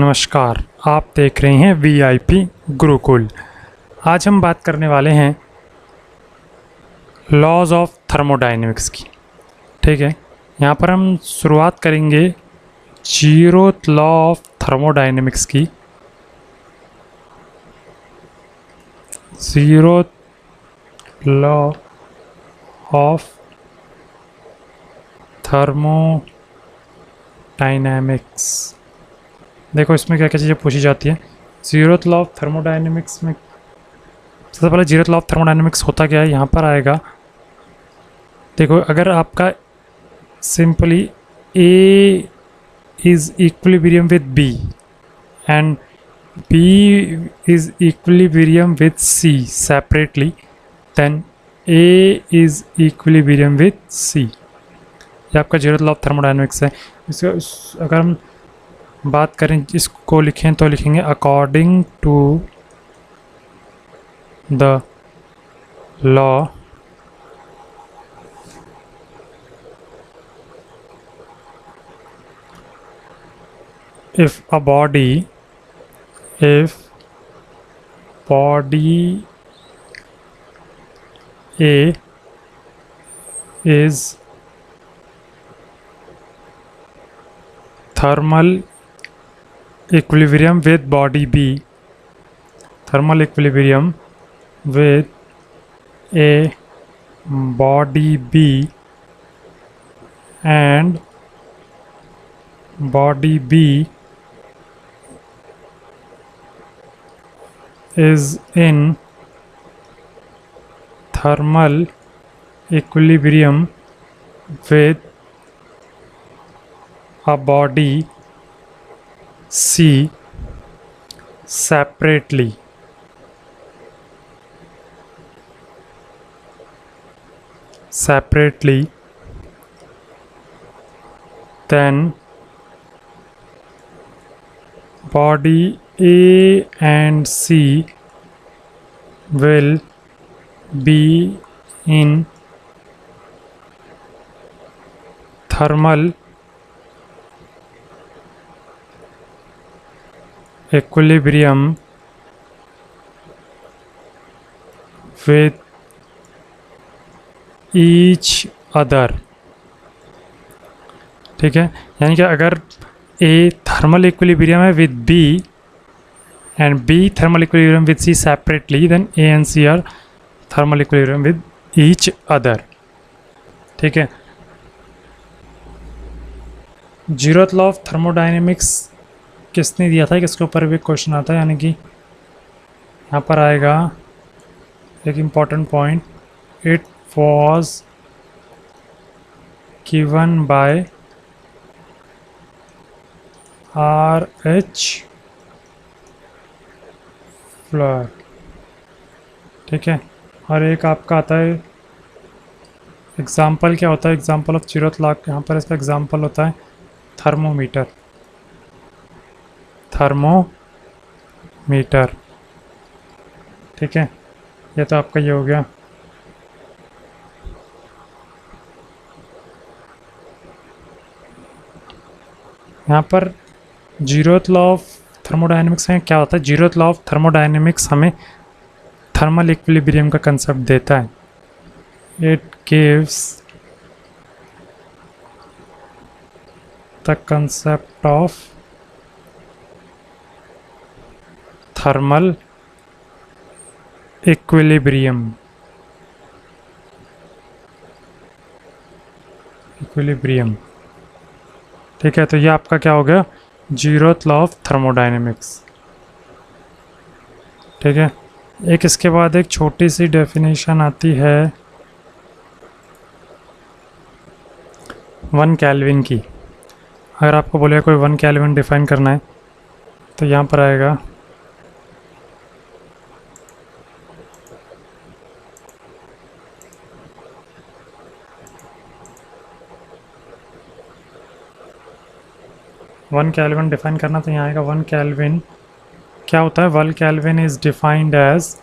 नमस्कार, आप देख रहे हैं वीआईपी गुरुकुल। आज हम बात करने वाले हैं लॉज ऑफ थर्मोडायनेमिक्स की। ठीक है, यहाँ पर हम शुरुआत करेंगे जीरोथ लॉ ऑफ थर्मोडायनेमिक्स की। Zeroth law of thermodynamics. देखो इसमें क्या क्या चीज़ें पूछी जाती है। जीरोथ लॉ ऑफ थर्मोडायनेमिक्स में सबसे पहले जीरोथ लॉ ऑफ थर्मोडायनेमिक्स होता क्या है, यहाँ पर आएगा। देखो अगर आपका simply A is equilibrium with B and B is equilibrium with C separately, then A is equilibrium with C. ये आपका जीरोथ लॉ ऑफ थर्मोडायनेमिक्स है। इसको अगर हम बात करें, इसको लिखें तो लिखेंगे according to the law if body A is thermal equilibrium with body B, thermal equilibrium with a body B, and body B is in thermal equilibrium with a body C separately. Then body A and C will be in thermal equilibrium with each other। ठीक है, यानी कि अगर A thermal equilibrium है with B and B thermal equilibrium with C separately, then A and C are thermal equilibrium with each other. ठीक है, zeroth law of thermodynamics किसने दिया था, किसके ऊपर भी क्वेश्चन आता है, यानी कि यहाँ पर आएगा एक important point, it was given by R.H. Flower. ठीक है, और एक आपका आता है एग्जाम्पल। क्या होता है एग्जाम्पल ऑफ जीरोथ लॉ? यहाँ पर इसका एग्जाम्पल होता है थर्मोमीटर। ठीक है, ये तो आपका ये हो गया। यहाँ पर जीरोथ लॉ ऑफ थर्मोडायनेमिक्स में क्या होता है, जीरोथ लॉ ऑफ थर्मोडायनेमिक्स हमें थर्मल इक्विलिब्रियम का कंसेप्ट देता है। It gives the concept of thermal equilibrium. ठीक है, तो ये आपका क्या हो गया, जीरोथ लॉ ऑफ थर्मोडायनेमिक्स। ठीक है, एक इसके बाद एक छोटी सी डेफिनेशन आती है 1 केल्विन की। अगर आपको बोलेगा कोई 1 केल्विन डिफाइन करना है तो यहाँ पर आएगा 1 केल्विन डिफाइन करना, तो यहाँ आएगा 1 केल्विन क्या होता है। 1 kelvin is defined as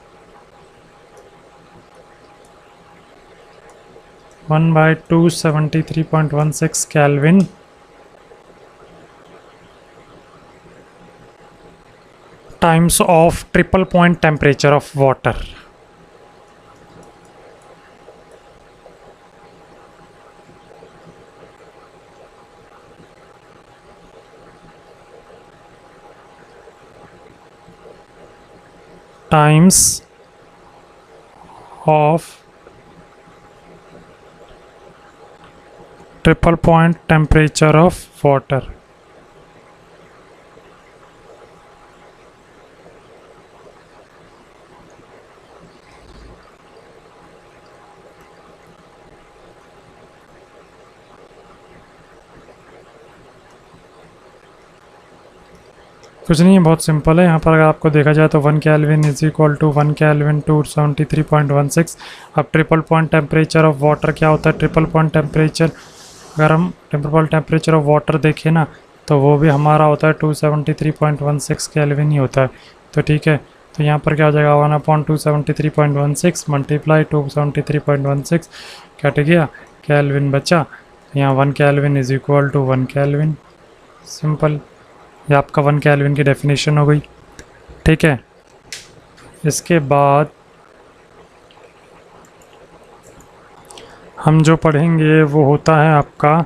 1/273.16 kelvin times of triple point temperature of water. Times of triple point temperature of water. कुछ नहीं है, बहुत सिंपल है। यहाँ पर अगर आपको देखा जाए तो 1 kelvin is equal to 1 kelvin 273.16। अब triple point temperature of water क्या होता है? ट्रिपल पॉइंट टेम्परेचर, अगर हम triple point temperature of water देखें ना, तो वो भी हमारा होता है 273.16 केल्विन ही होता है। तो ठीक है, तो यहाँ पर क्या हो जाएगा 1/273.16 मल्टीप्लाई 273.16 कट गया, केल्विन बचा। यहाँ 1 kelvin is equal to 1 kelvin, simple. ये आपका 1 केल्विन की डेफिनेशन हो गई। ठीक है, इसके बाद हम जो पढ़ेंगे वो होता है आपका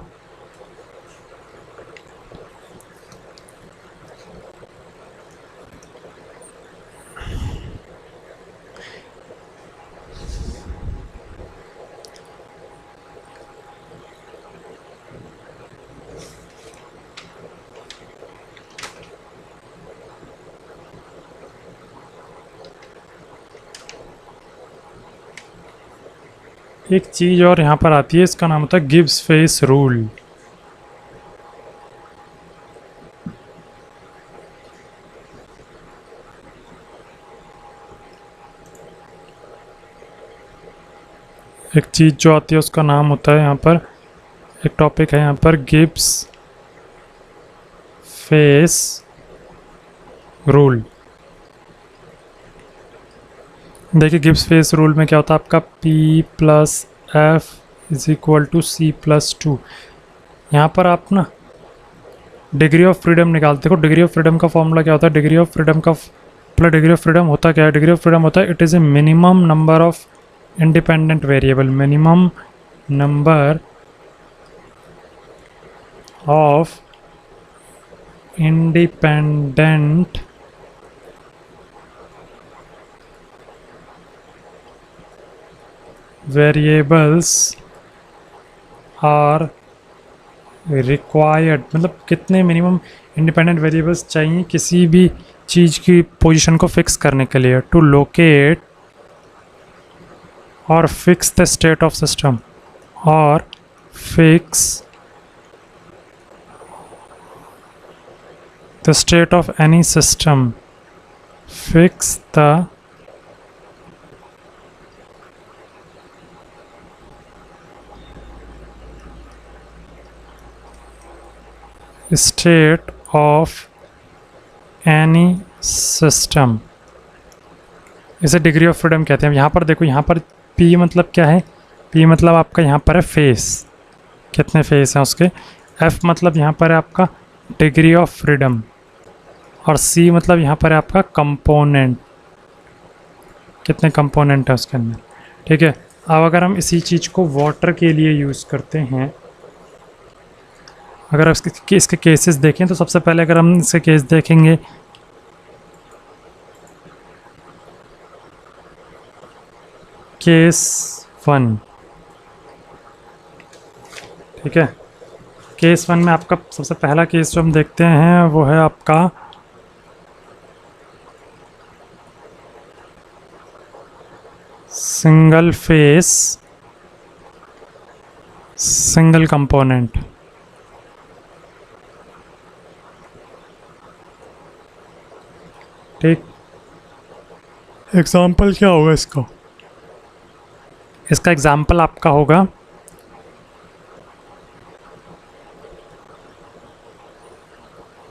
एक चीज़ और यहाँ पर आती है, इसका नाम होता है गिब्स फेस रूल। एक चीज़ जो आती है उसका नाम होता है, यहाँ पर एक टॉपिक है यहाँ पर गिब्स फेस रूल। देखिए गिब्स फेस रूल में क्या होता है आपका P plus F is equal to C+2। यहाँ पर आप ना डिग्री ऑफ फ्रीडम निकालते हो। डिग्री ऑफ फ्रीडम का फॉर्मूला क्या होता है? डिग्री ऑफ फ्रीडम का प्लस डिग्री ऑफ फ्रीडम होता क्या है? डिग्री ऑफ फ्रीडम होता है it is a minimum number of independent variable, minimum number of independent variables are required. मतलब कितने मिनिमम इंडिपेंडेंट वेरिएबल्स चाहिए किसी भी चीज़ की पोजीशन को फिक्स करने के लिए, टू लोकेट और fix the state of system, और fix the state of any system, fix the state of any system. इसे डिग्री ऑफ फ्रीडम कहते हैं। यहाँ पर देखो, यहाँ पर P मतलब क्या है? P मतलब आपका यहाँ पर है फेस, कितने फेस हैं उसके। F मतलब यहाँ पर है आपका डिग्री ऑफ फ्रीडम, और C मतलब यहाँ पर है आपका कंपोनेंट, कितने कंपोनेंट है उसके अंदर। ठीक है, अब अगर हम इसी चीज़ को वाटर के लिए यूज़ करते हैं, अगर इसके केसेस देखें तो सबसे पहले अगर हम इसके केस देखेंगे, केस 1। ठीक है, केस 1 में आपका सबसे पहला केस जो हम देखते हैं वो है आपका सिंगल फेस सिंगल कंपोनेंट। ठीक, एग्जाम्पल क्या होगा इसका? इसका एग्जाम्पल आपका होगा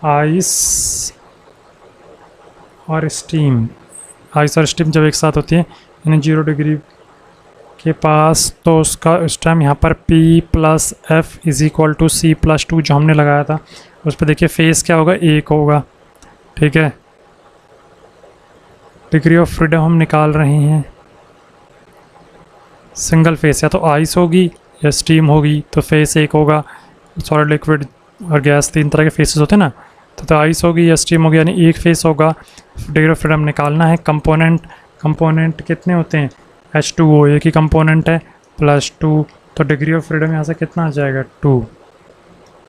आइस और स्टीम। आइस और स्टीम जब एक साथ होती है यानी 0 डिग्री के पास, तो उसका उस टाइम यहाँ पर P plus F is equal to C+2 जो हमने लगाया था, उस पर देखिए फेस क्या होगा? 1 होगा। ठीक है, डिग्री ऑफ फ्रीडम हम निकाल रहे हैं सिंगल फेस, या तो आइस होगी या स्टीम होगी, तो फेस एक होगा, सॉलिड लिक्विड और गैस तीन तरह के फेसेस होते हैं ना, तो आइस होगी या स्टीम होगी, यानी एक फेस होगा। डिग्री ऑफ फ्रीडम निकालना है। कंपोनेंट कितने होते हैं, H2O एक ही कंपोनेंट है, +2, तो डिग्री ऑफ फ्रीडम यहाँ से कितना आ जाएगा 2।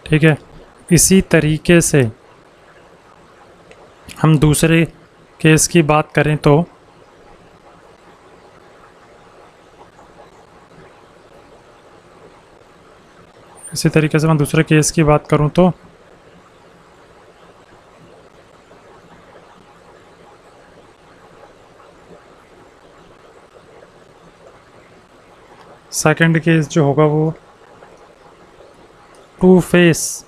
ठीक है, इसी तरीके से हम दूसरे केस की बात करें तो इसी तरीके से मैं दूसरे केस की बात करूं तो सेकंड केस जो होगा वो टू फेस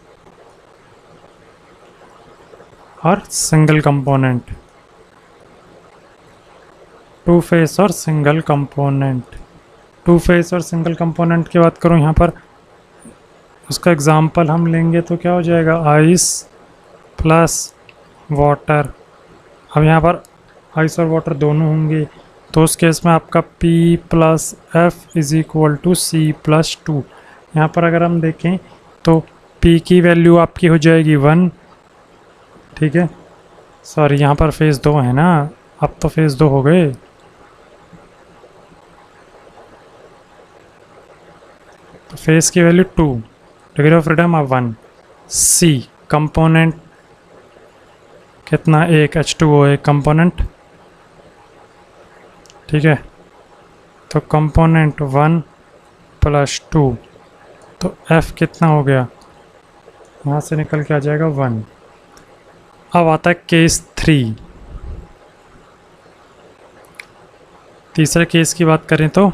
और सिंगल कंपोनेंट, टू फेस और सिंगल कंपोनेंट। टू फेस और सिंगल कंपोनेंट की बात करूं यहाँ पर, उसका एग्जांपल हम लेंगे तो क्या हो जाएगा, आइस प्लस वाटर। अब यहाँ पर आइस और वाटर दोनों होंगे, तो उस केस में आपका P + F = C+2। यहाँ पर अगर हम देखें तो P की वैल्यू आपकी हो जाएगी 1। ठीक है, सॉरी यहाँ पर फेज़ 2 है ना, अब तो फेज़ 2 हो गए। तो फेज़ की वैल्यू 2, डिग्री ऑफ फ्रीडम अब 1। C कंपोनेंट कितना, एक H2O एक कंपोनेंट। ठीक है, तो कंपोनेंट 1 + 2, तो F कितना हो गया, यहाँ से निकल के आ जाएगा 1। अब आता है केस 3। तीसरे केस की बात करें तो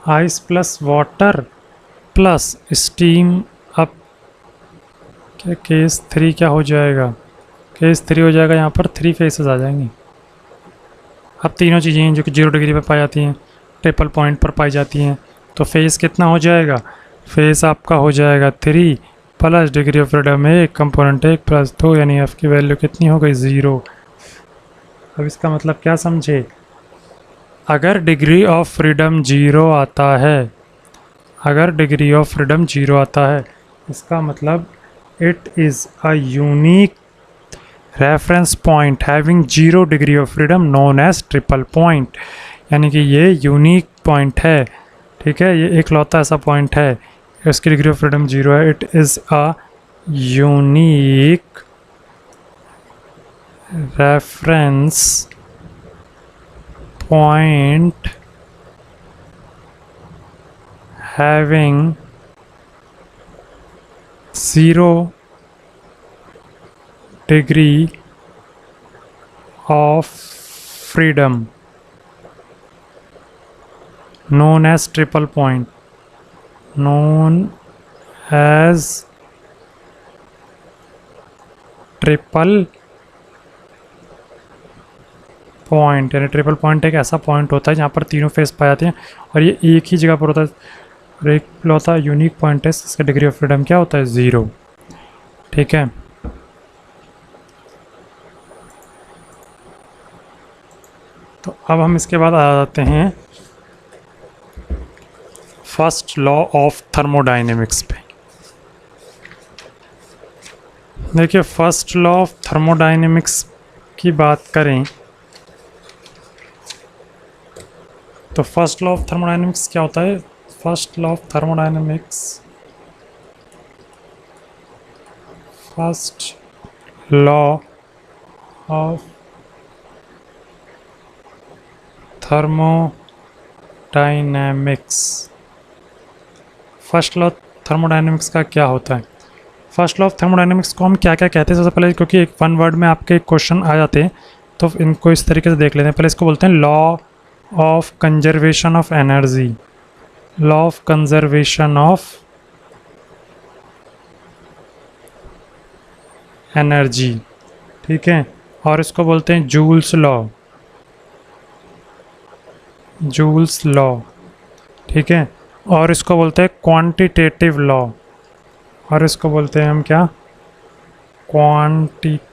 ice plus water plus steam. अब क्या केस 3 क्या हो जाएगा, केस 3 हो जाएगा, यहाँ पर 3 फेसेस आ जाएंगे। अब तीनों चीज़ें हैं जो कि 0 डिग्री पर पाई जाती हैं, ट्रिपल पॉइंट पर पाई जाती हैं, तो फेस कितना हो जाएगा, फेस आपका हो जाएगा 3 plus degree of freedom 1 component 1 + 2, यानी F की वैल्यू कितनी हो गई, 0। अब इसका मतलब क्या समझे, अगर डिग्री ऑफ फ्रीडम 0 आता है, अगर डिग्री ऑफ फ्रीडम 0 आता है, इसका मतलब it is a unique reference point having 0 degree of freedom known as triple point, यानी कि ये यूनिक पॉइंट है। ठीक है, ये एक लौता ऐसा पॉइंट है, इसकी डिग्री ऑफ फ्रीडम 0 है। It is a unique reference point having 0 degree of freedom known as triple point, known as triple point, यानी ट्रिपल पॉइंट एक ऐसा पॉइंट होता है जहाँ पर तीनों फेस पाए जाते हैं और ये एक ही जगह पर होता है, और एक लौता यूनिक पॉइंट है, इसका डिग्री ऑफ फ्रीडम क्या होता है, 0। ठीक है, तो अब हम इसके बाद आ जाते हैं फर्स्ट लॉ ऑफ थर्मोडाइनेमिक्स पे। देखिए, फर्स्ट लॉ ऑफ थर्मोडाइनेमिक्स की बात करें तो फर्स्ट लॉ ऑफ थर्मोडाइनमिक्स क्या होता है, first law of thermodynamics, first law of thermodynamics, first law thermodynamics का क्या होता है। फर्स्ट लॉ ऑफ थर्मोडाइनमिक्स को हम क्या क्या कहते हैं, सबसे पहले, क्योंकि एक वन वर्ड में आपके क्वेश्चन आ जाते हैं तो इनको इस तरीके से देख लेते हैं। पहले इसको बोलते हैं law of conservation of energy, law of conservation of energy, ठीक है। और इसको बोलते हैं जूल्स लॉ, जूल्स लॉ, ठीक है। और इसको बोलते हैं क्वांटिटेटिव लॉ, और इसको बोलते हैं हम क्या, क्वांटिटेटिव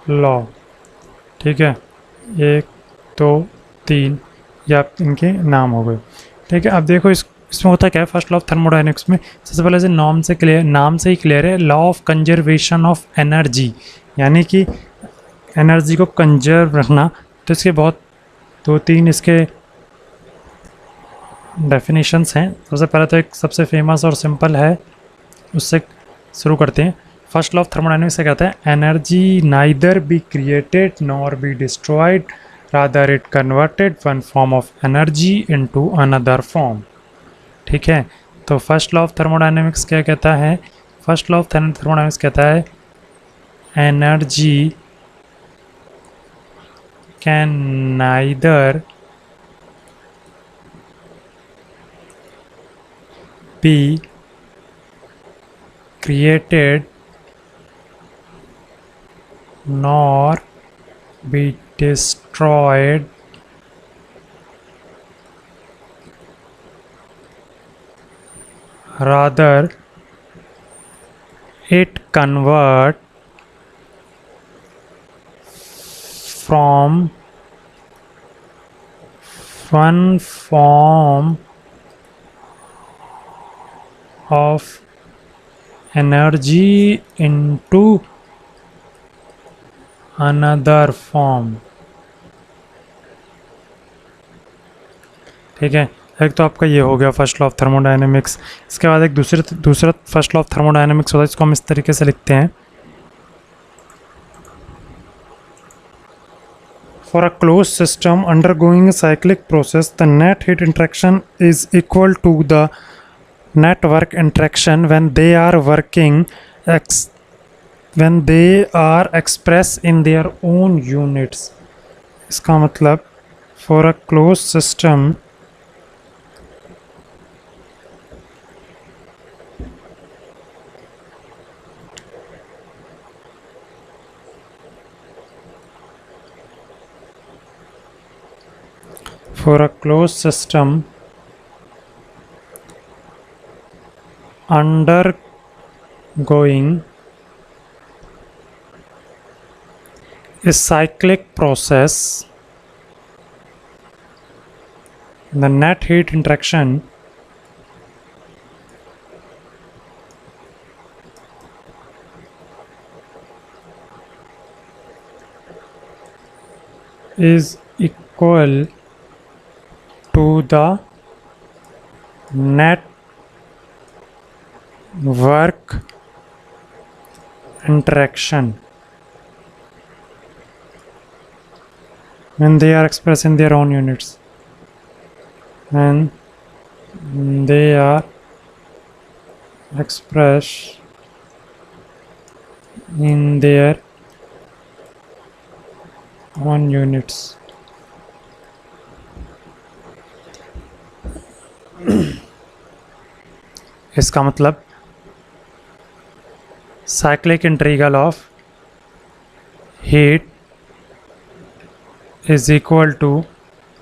लॉ, ठीक है। एक, दो, तीन, या इनके नाम हो गए, ठीक है। अब देखो इसमें होता क्या है, फर्स्ट लॉ ऑफ थर्मोडायनेमिक्स में सबसे पहले से नाम से ही क्लियर है, law of conservation of energy, यानी कि एनर्जी को कंजर्व रखना। तो इसके बहुत दो तीन इसके डेफिनेशंस हैं। सबसे पहले तो एक सबसे फेमस और सिंपल है, उससे शुरू करते हैं। फर्स्ट लॉ ऑफ थर्मोडायनेमिक्स से कहता है, energy neither be created nor be destroyed, rather it converted one form of energy into another form, ठीक है। तो फर्स्ट लॉ ऑफ थर्मोडायनेमिक्स क्या कहता है, फर्स्ट लॉ ऑफ थर्मोडायनेमिक्स कहता है energy can neither be created nor be destroyed, rather it convert from one form of energy into another form, ठीक है। एक तो आपका ये हो गया फर्स्ट लॉ ऑफ थर्मोडायनेमिक्स। इसके बाद एक दूसरा फर्स्ट लॉ ऑफ थर्मोडायनेमिक्स होता है, इसको हम इस तरीके से लिखते हैं, for a close system undergoing cyclic process the net heat interaction is equal to the net work interaction when they are working when they are expressed in their own units। इसका मतलब for a closed system undergoing a cyclic process, the net heat interaction is equal to the net work interaction when they are expressed in their own units, and they are expressed in their own units। इसका मतलब cyclic integral of heat is equal to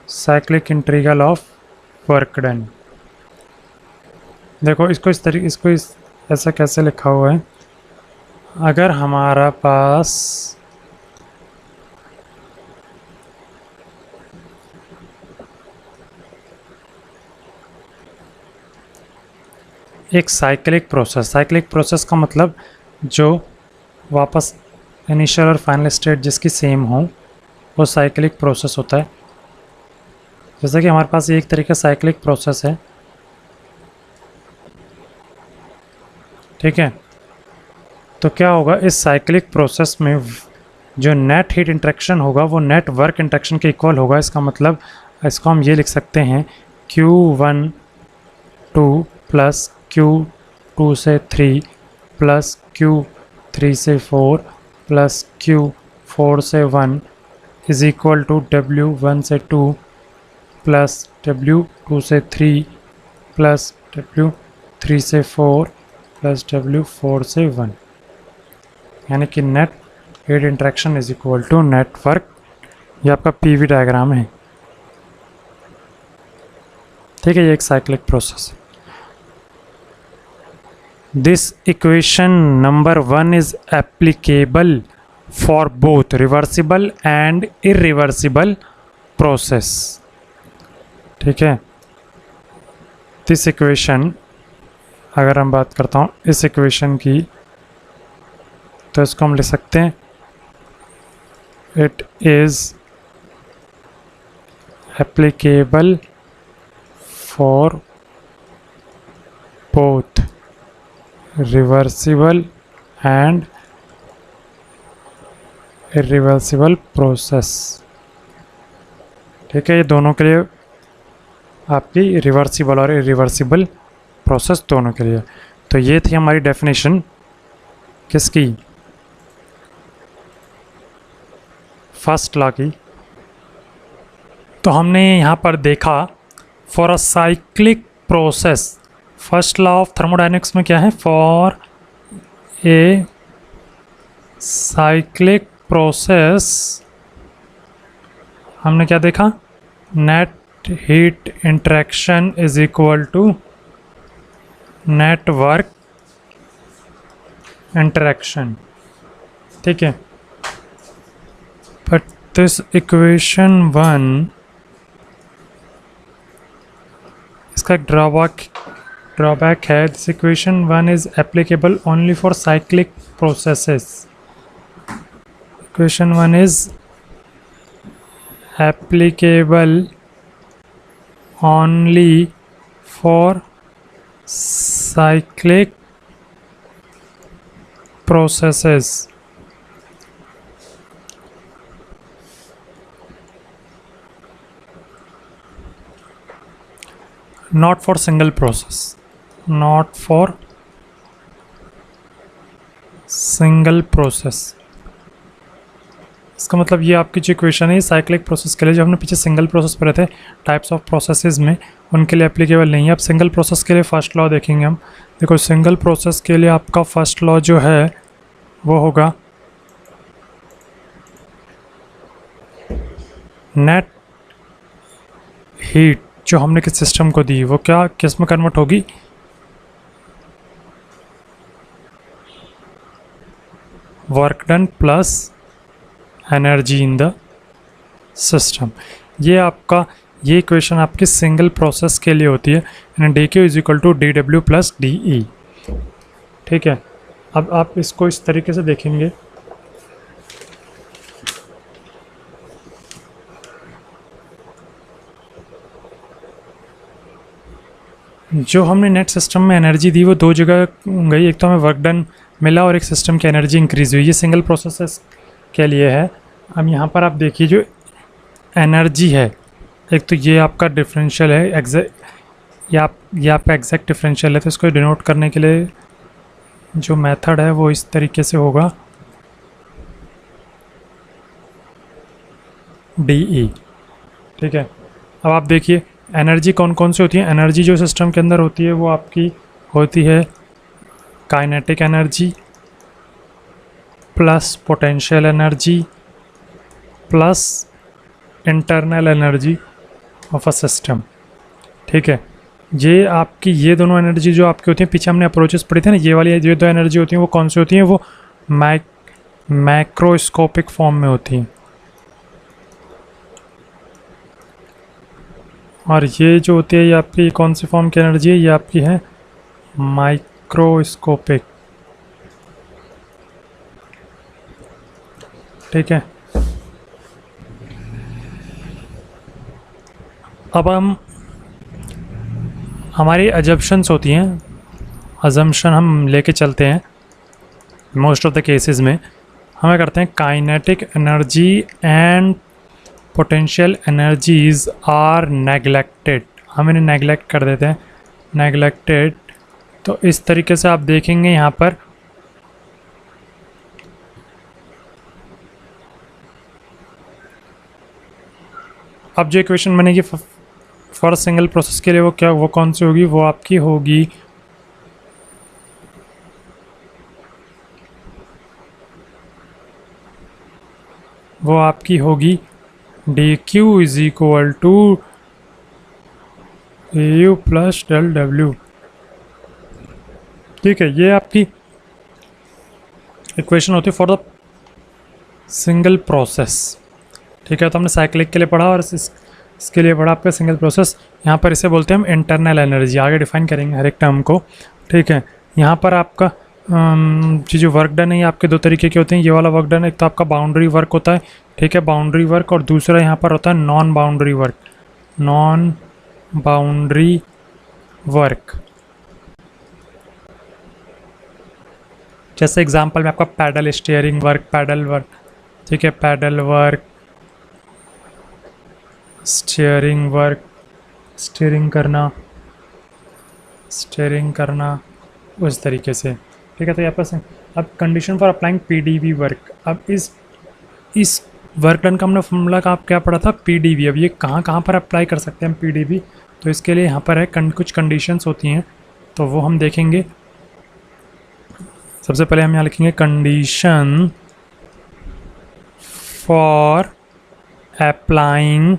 cyclic integral of work done। देखो इसको ऐसा कैसे लिखा हुआ है, अगर हमारा पास एक साइक्लिक प्रोसेस का मतलब जो वापस इनिशियल और फाइनल स्टेट जिसकी सेम हो, वो साइक्लिक प्रोसेस होता है। जैसा कि हमारे पास एक तरीका साइक्लिक प्रोसेस है, ठीक है। तो क्या होगा, इस साइक्लिक प्रोसेस में जो नेट हीट इंटरेक्शन होगा वो नेट वर्क इंटरेक्शन के इक्वल होगा। इसका मतलब इसको हम ये लिख सकते हैं Q1 2 प्लस Q2 से 3 प्लस Q3 से 4 प्लस Q4 से 1 इज़ इक्वल टू W1 से 2 प्लस W2 से 3 प्लस W3 3 से 4 प्लस W 4 से 1, यानी कि net heat interaction is equal to network. ये आपका PV डायग्राम है, ठीक है। ये एक साइक्लिक प्रोसेस है। This equation number 1 is applicable for both reversible and irreversible process, ठीक है। दिस इक्वेशन, अगर हम बात करता हूँ इस इक्वेशन की, तो इसको हम लिख सकते हैं it is applicable for both reversible and irreversible process, ठीक है। ये दोनों के लिए आपकी रिवर्सिबल और इरिवर्सिबल प्रोसेस दोनों के लिए। तो ये थी हमारी डेफिनेशन किसकी, फर्स्ट लॉ की। तो हमने यहाँ पर देखा for a cyclic process, first law of thermodynamics में क्या है, फॉर ए साइक्लिक प्रोसेस हमने क्या देखा, net heat interaction is equal to network interaction, ठीक है। बट दिस इक्वेशन 1, इसका एक ड्रॉबैक है। This equation 1 is applicable only for cyclic processes. Equation 1 is applicable only for cyclic processes, not for single process, not for single process। इसका मतलब ये आपकी जो इक्वेशन है साइक्लिक प्रोसेस के लिए, जो हमने पीछे सिंगल प्रोसेस पढ़े थे टाइप्स ऑफ प्रोसेसेस में, उनके लिए एप्लीकेबल नहीं है। अब सिंगल प्रोसेस के लिए फर्स्ट लॉ देखेंगे हम। देखो सिंगल प्रोसेस के लिए आपका फर्स्ट लॉ जो है वो होगा नेट हीट जो हमने किस सिस्टम को दी वो क्या किस में कन्वर्ट होगी, work done plus energy in the system. ये आपका ये इक्वेशन आपकी सिंगल प्रोसेस के लिए होती है, यानी D Q is equal to D W plus D E, ठीक है। अब आप इसको इस तरीके से देखेंगे, जो हमने नेट सिस्टम में एनर्जी दी वो दो जगह गई, एक तो हमें वर्क डन मिला और एक सिस्टम की एनर्जी इंक्रीज हुई। ये सिंगल प्रोसेस के लिए है। अब यहाँ पर आप देखिए जो एनर्जी है, एक तो ये आपका डिफरेंशियल है एग्जैक्ट, ये आपका एग्जैक्ट डिफरेंशियल है, तो इसको डिनोट करने के लिए जो मेथड है वो इस तरीके से होगा डी ई, ठीक है। अब आप देखिए एनर्जी कौन कौन सी होती है। एनर्जी जो सिस्टम के अंदर होती है वो आपकी होती है kinetic energy plus potential energy plus internal energy of a system, ठीक है। ये आपकी ये दोनों एनर्जी जो आपकी होती हैं, पीछे हमने अप्रोचेस पढ़ी थी ना, ये वाली जो दो एनर्जी होती हैं वो कौन सी होती हैं, वो मैक्रोस्कोपिक फॉर्म में होती हैं, और ये जो होती है ये आपकी कौन सी फॉर्म की एनर्जी है, ये आपकी है माइक्रोस्कोपिक, ठीक है। अब हम हमारी अजम्पशंस होती हैं, अजम्पशन हम लेके चलते हैं मोस्ट ऑफ द केसेस में। हमें करते हैं kinetic energy and potential energies are neglected, हम इन्हें नेगलेक्ट कर देते हैं, नेगलेक्टेड। तो इस तरीके से आप देखेंगे यहाँ पर अब जो इक्वेशन बनेगी फॉर सिंगल प्रोसेस के लिए वो क्या, वो कौन सी होगी, वो आपकी होगी वो आपकी होगी D Q is equal to A U plus del W. ठीक है, ये आपकी इक्वेशन होती है फॉर द सिंगल प्रोसेस। ठीक है, तो हमने साइक्लिक के लिए पढ़ा और इसके लिए पढ़ा आपका सिंगल प्रोसेस। यहाँ पर इसे बोलते हैं हम इंटरनल एनर्जी, आगे डिफाइन करेंगे हर एक टर्म को। ठीक है, यहाँ पर आपका जो वर्क डन है ये आपके दो तरीके के होते हैं। ये वाला वर्क डन, एक तो आपका बाउंड्री वर्क होता है, ठीक है, बाउंड्री वर्क, और दूसरा यहाँ पर होता है non boundary work, non boundary work. जैसे एग्जांपल में आपका paddle steering work, paddle work, ठीक है, paddle work, steering work, steering करना उस तरीके से। ठीक है, तो यहाँ पर अब condition for applying PDV work. अब इस वर्क डन का हमने फॉर्मूला का आप क्या पढ़ा था, पीडीवी। अब ये कहाँ पर अप्लाई कर सकते हैं हम पीडीवी, तो इसके लिए यहाँ पर है कुछ कंडीशंस होती हैं, तो वो हम देखेंगे। सबसे पहले हम यहाँ लिखेंगे condition for applying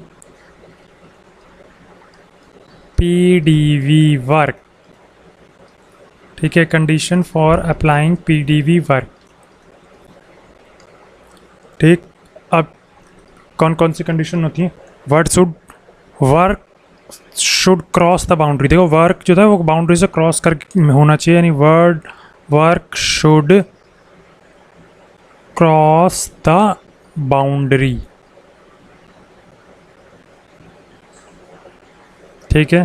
PDV work. ठीक है, condition for applying PDV work. ठीक, अब कौन कौन सी कंडीशन होती हैं, work should cross the boundary. देखो वर्क जो था वो बाउंड्री से क्रॉस कर होना चाहिए, यानी work should cross the boundary. ठीक है,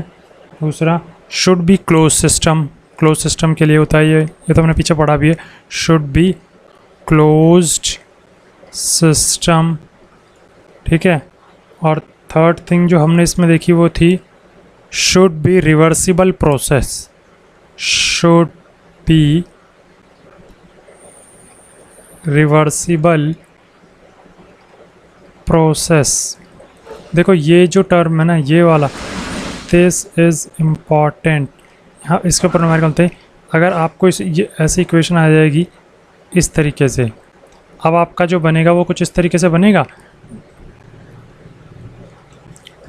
दूसरा should be close system. Close system के लिए होता है ये तो हमने पीछे पढ़ा भी है, शुड बी क्लोज्ड सिस्टम। ठीक है, और थर्ड थिंग जो हमने इसमें देखी वो थी should be reversible process, should be reversible process. देखो ये जो टर्म है ना, ये वाला, दिस इज़ इम्पॉर्टेंट। हाँ, इसके ऊपर हमारे बोलते हैं, अगर आपको ये ऐसी इक्वेशन आ जाएगी इस तरीके से, अब आपका जो बनेगा वो कुछ इस तरीके से बनेगा,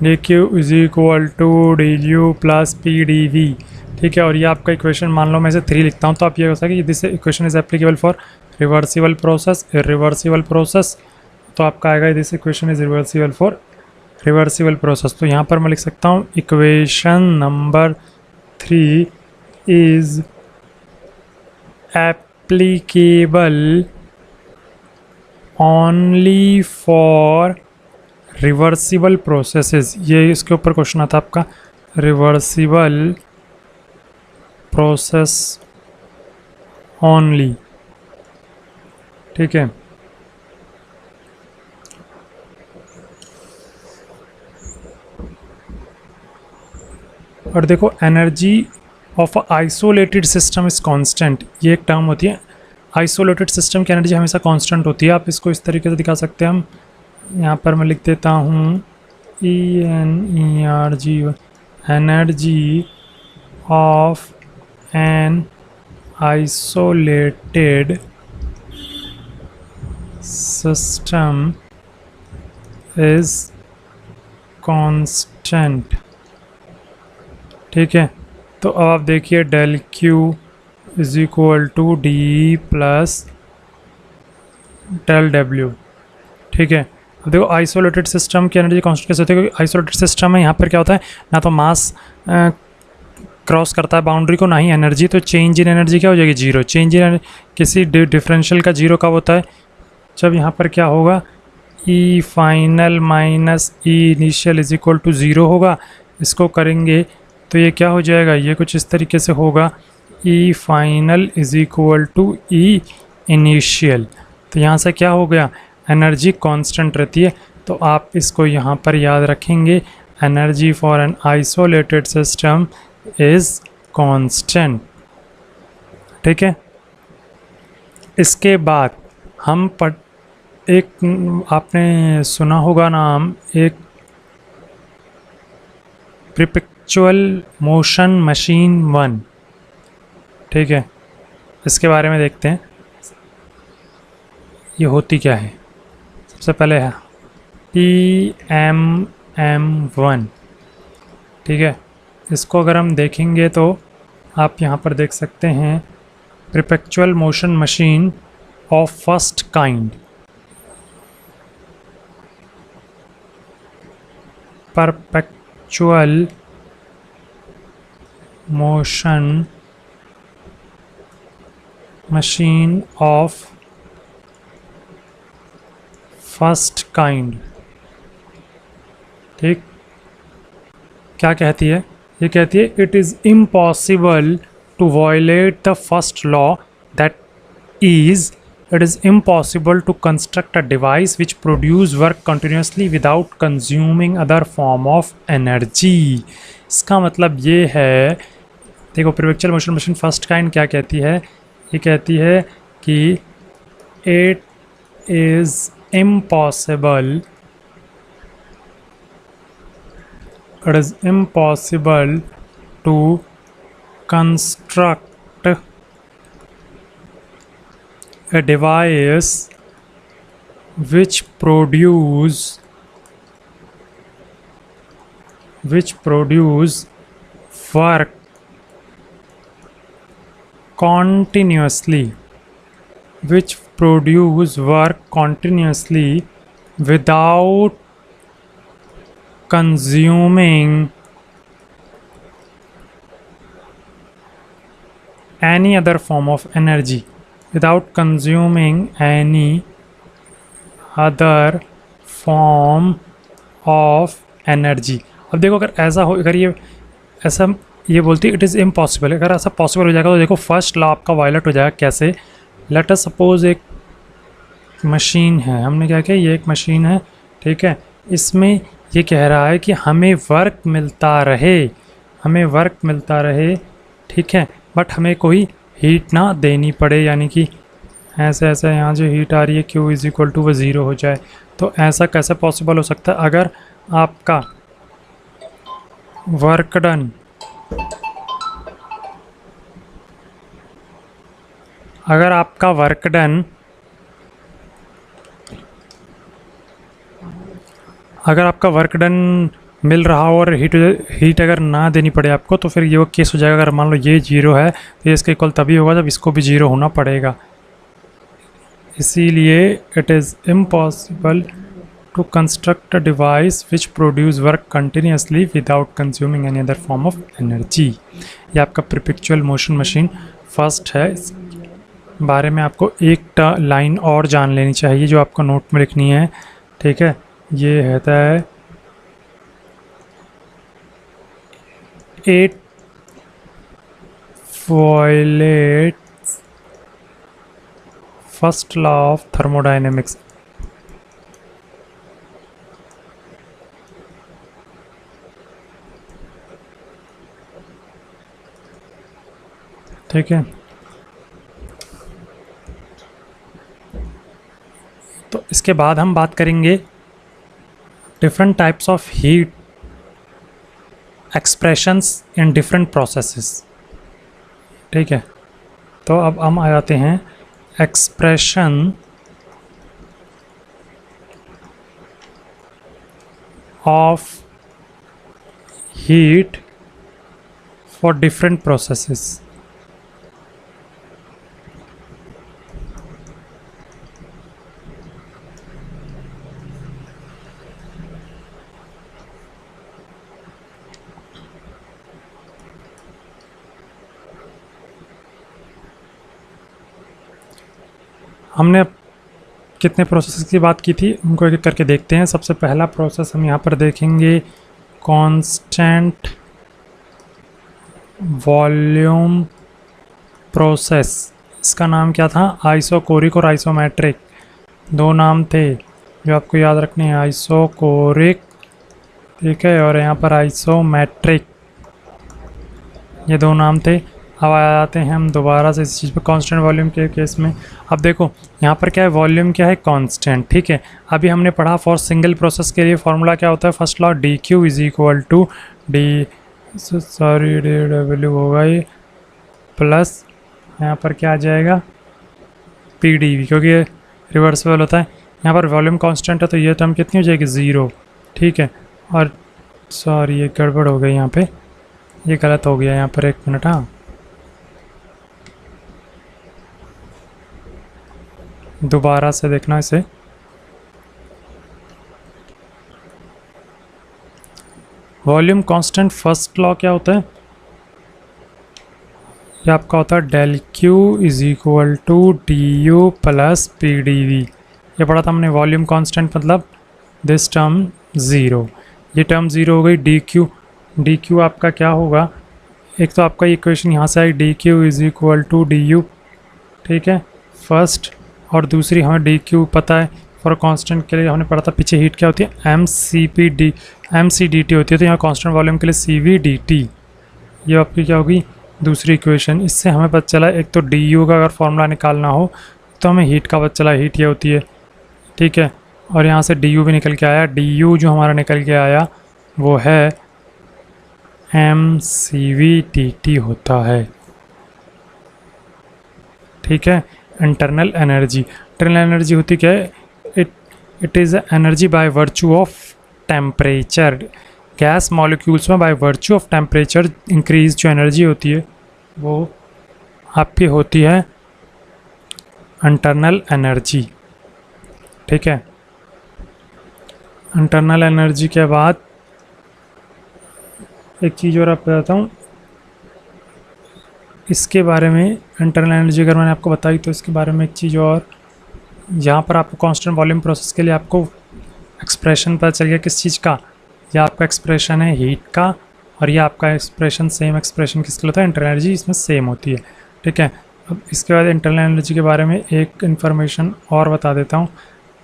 D Q is equal to D U plus P D V. ठीक है, और ये आपका इक्वेशन मान लो मैं इसे 3 लिखता हूँ, तो आप ये हो सके कि this equation is applicable for reversible process, irreversible process. तो आपका आएगा this equation is reversible for reversible process. तो यहाँ पर मैं लिख सकता हूँ equation number 3 is applicable only for reversible processes. ये इसके ऊपर क्वेश्चन आता है आपका, रिवर्सिबल प्रोसेस ओनली। ठीक है, और देखो energy of isolated system is constant, ये एक टर्म होती है। आइसोलेटेड सिस्टम की एनर्जी हमेशा कांस्टेंट होती है। आप इसको इस तरीके से दिखा सकते हैं हम, यहाँ पर मैं लिख देता हूँ ENERG, energy of an isolated system is constant. ठीक है, तो अब आप देखिए del Q is equal to D plus del W. ठीक है, अब देखो आइसोलेटेड सिस्टम की एनर्जी कांस्टेंट कैसे होती है, क्योंकि आइसोलेटेड सिस्टम में यहाँ पर क्या होता है, ना तो मास क्रॉस करता है बाउंड्री को, ना ही एनर्जी। तो चेंज इन एनर्जी क्या हो जाएगी, जीरो। चेंज इन किसी डिफरेंशियल का जीरो कब होता है, जब यहाँ पर क्या होगा, E final minus E initial is equal to zero होगा। इसको करेंगे तो ये क्या हो जाएगा, ये कुछ इस तरीके से होगा, E final is equal to E initial. तो यहाँ से क्या हो गया, एनर्जी कांस्टेंट रहती है। तो आप इसको यहाँ पर याद रखेंगे, energy for an isolated system is constant. ठीक है, इसके बाद हम एक आपने सुना होगा नाम, एक परपेचुअल मोशन मशीन 1। ठीक है, इसके बारे में देखते हैं ये होती क्या है। सबसे पहले है TMM1, ठीक है। इसको अगर हम देखेंगे तो आप यहाँ पर देख सकते हैं perpetual motion machine of first kind, perpetual motion machine of first kind, ठीक। क्या कहती है? ये कहती है it is impossible to violate the first law, that is it is impossible to construct a device which produce work continuously without consuming other form of energy. इसका मतलब ये है, देखो perpetual motion machine first kind क्या कहती है? ये कहती है कि it is impossible to construct a device which produce work continuously without consuming any other form of energy, without consuming any other form of energy। अब देखो अगर ऐसा हो, अगर ये ऐसा ये बोलती है इट इज़ इम्पॉसिबल, अगर ऐसा पॉसिबल हो जाएगा तो देखो फर्स्ट लॉ आपका वायलेट हो जाएगा। कैसे? लेट अस सपोज एक मशीन है, हमने क्या किया, ये एक मशीन है, ठीक है। इसमें ये कह रहा है कि हमें वर्क मिलता रहे, ठीक है, बट हमें कोई हीट ना देनी पड़े, यानी कि ऐसे ऐसे यहाँ जो हीट आ रही है Q इज़ इक्वल टू वो ज़ीरो हो जाए। तो ऐसा कैसे पॉसिबल हो सकता है? अगर आपका वर्क डन अगर आपका वर्क डन मिल रहा हो और हीट अगर ना देनी पड़े आपको, तो फिर ये वो केस हो जाएगा। अगर मान लो ये जीरो है तो ये इसके इक्वल तभी होगा जब इसको भी जीरो होना पड़ेगा। इसीलिए it is impossible to construct a device which produce work continuously without consuming any other form of energy. ये आपका परपेचुअल मोशन मशीन फर्स्ट है। इस बारे में आपको एक लाइन और जान लेनी चाहिए जो आपको नोट में लिखनी है, ठीक है। ये कहता है it violets first law of thermodynamics. ठीक है, तो इसके बाद हम बात करेंगे different types of heat expressions in different processes, ठीक है। तो अब हम आ जाते हैं expression of heat for different processes. हमने कितने प्रोसेस की बात की थी, उनको एक एक करके देखते हैं। सबसे पहला प्रोसेस हम यहाँ पर देखेंगे कांस्टेंट वॉल्यूम प्रोसेस। इसका नाम क्या था? आइसोकोरिक और आइसोमेट्रिक, दो नाम थे जो आपको याद रखने हैं। आइसोकोरिक, ठीक है, और यहाँ पर आइसोमेट्रिक, ये दो नाम थे। अब आ जाते हैं हम दोबारा से इस चीज़ पे कांस्टेंट वॉल्यूम के केस में। अब देखो यहाँ पर क्या है, वॉल्यूम क्या है? कांस्टेंट, ठीक है। अभी हमने पढ़ा फॉर सिंगल प्रोसेस के लिए फॉर्मूला क्या होता है? First law D Q is equal to D W होगा ये, प्लस यहाँ पर क्या आ जाएगा? पी डी वी, क्योंकि ये रिवर्सिबल होता है। यहाँ पर वॉल्यूम कांस्टेंट है तो ये टर्म कितनी हो जाएगी 0, ठीक है। और सॉरी ये गड़बड़ हो गई यहाँ पे, ये गलत हो गया यहाँ पर, 1 मिनट। हाँ दोबारा से देखना इसे। वॉल्यूम कांस्टेंट फर्स्ट लॉ क्या होता है, ये आपका होता है del Q is equal to D U plus P D V. ये पढ़ा था हमने, वॉल्यूम कांस्टेंट मतलब दिस टर्म 0, ये टर्म 0 हो गई। डी क्यू आपका क्या होगा, एक तो आपका इक्वेशन यहाँ से आई D Q is equal to D U, ठीक है फर्स्ट, और दूसरी हमें डी क्यू पता है फॉर कांस्टेंट के लिए हमने पढ़ा था पीछे, हीट क्या होती है एम सी डी टी होती है, तो यहाँ कांस्टेंट वॉल्यूम के लिए सी वी डी टी, ये आपकी क्या होगी दूसरी इक्वेशन। इससे हमें पता चला एक तो डी यू का अगर फॉर्मूला निकालना हो तो हमें हीट का पता चला, हीट ये होती है, ठीक है। और यहाँ से डी यू भी निकल के आया, डी यू जो हमारा निकल के आया वो है M C V D T होता है, ठीक है। इंटरनल एनर्जी होती क्या है, it is energy by virtue of temperature. Gas molecules में by virtue of temperature increase जो एनर्जी होती है वो आपकी होती है इंटरनल एनर्जी, ठीक है। इंटरनल एनर्जी के बाद एक चीज़ और आपको बताता हूँ, इसके बारे में इंटरनल एनर्जी अगर मैंने आपको बताई तो इसके बारे में एक चीज़ और, यहाँ पर आपको कांस्टेंट वॉल्यूम प्रोसेस के लिए आपको एक्सप्रेशन पता चल गया किस चीज़ का, यह आपका एक्सप्रेशन है हीट का, और ये आपका एक्सप्रेशन सेम एक्सप्रेशन किसके लिए होता है, इंटरनल एनर्जी इसमें सेम होती है, ठीक है। अब इसके बाद इंटरनल एनर्जी के बारे में एक इन्फॉर्मेशन और बता देता हूँ।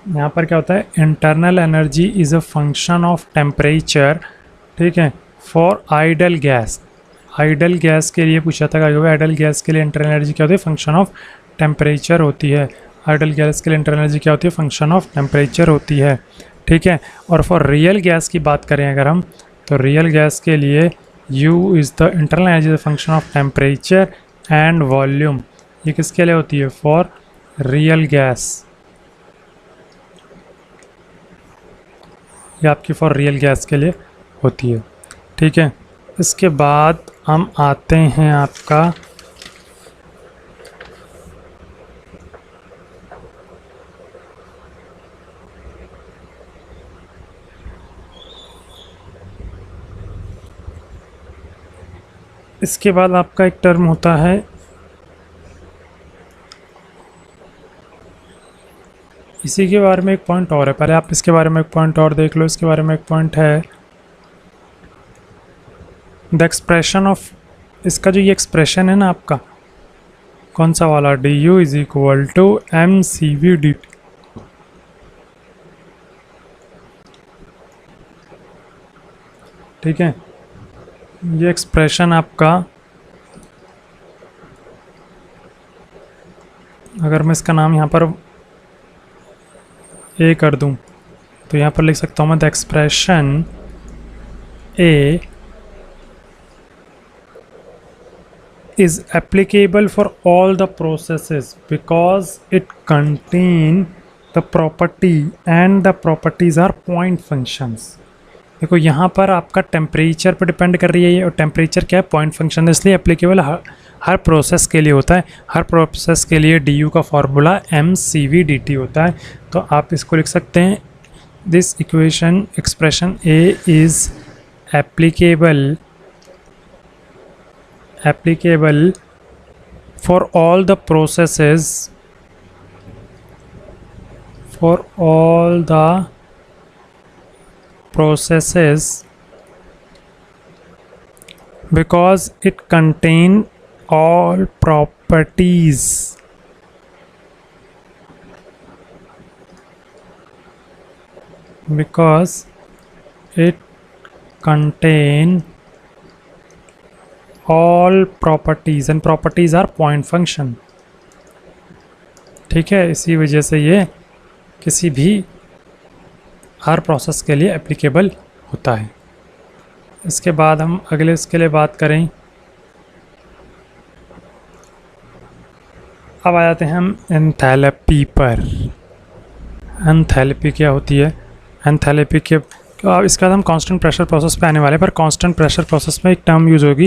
यहाँ पर क्या होता है, internal energy is a function of temperature, ठीक है, for idol gas. Idol gas के लिए पूछा था, आइडल गैस के लिए इंटरनल एनर्जी क्या होती है, फंक्शन ऑफ टेम्परेचर होती है। आइडल गैस के लिए इंटरनल एनर्जी क्या होती है, फंक्शन ऑफ टेम्परेचर होती है, ठीक है। और फॉर रियल गैस की बात करें अगर हम, तो रियल गैस के लिए U is the internal energy the function of temperature and volume. ये किसके लिए होती है, फॉर रियल गैस, ये आपकी फॉर रियल गैस के लिए होती है, ठीक है। इसके बाद हम आते हैं आपका इसके बाद आपका एक टर्म होता है, इसी के बारे में एक पॉइंट और है, पहले आप इसके बारे में एक पॉइंट और देख लो। इसके बारे में एक पॉइंट है द एक्सप्रेशन ऑफ, इसका जो ये एक्सप्रेशन है ना आपका, कौन सा वाला, D U is equal to M C V D T, ठीक है। ये एक्सप्रेशन आपका, अगर मैं इसका नाम यहाँ पर ए कर दूँ तो यहाँ पर लिख सकता हूँ मैं the expression a is applicable for all the processes because it contain the property and the properties are point functions। देखो यहाँ पर आपका टेम्परेचर पर डिपेंड कर रही है ये, और टेम्परेचर क्या है, पॉइंट फंक्शन है, इसलिए एप्लीकेबल हर प्रोसेस के लिए होता है। हर प्रोसेस के लिए डी यू का formula M C V D T होता है, तो आप इसको लिख सकते हैं this equation expression a is applicable for all the processes because it contain all properties all properties and properties are point function, ठीक है। इसी वजह से ये किसी भी हर प्रोसेस के लिए एप्लीकेबल होता है। इसके बाद हम अगले इसके लिए बात करें, अब आ जाते हैं हम एंथैल्पी पर। एंथैल्पी क्या होती है? एंथैल्पी के अब इसके बाद हम कांस्टेंट प्रेशर प्रोसेस पे आने वाले हैं, पर कांस्टेंट प्रेशर प्रोसेस में एक टर्म यूज़ होगी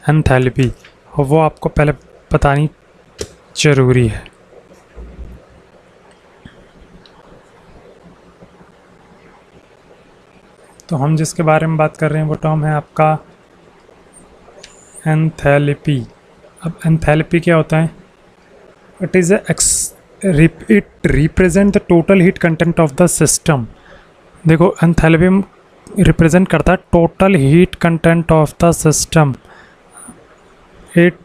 एंथैल्पी, और वो आपको पहले बतानी ज़रूरी है। तो हम जिसके बारे में बात कर रहे हैं वो टर्म है आपका एंथैल्पी। अब एंथैल्पी क्या होता है? It is it represent the total heat content of the system. देखो एंथैल्पी रिप्रेजेंट करता है total heat content of the system. It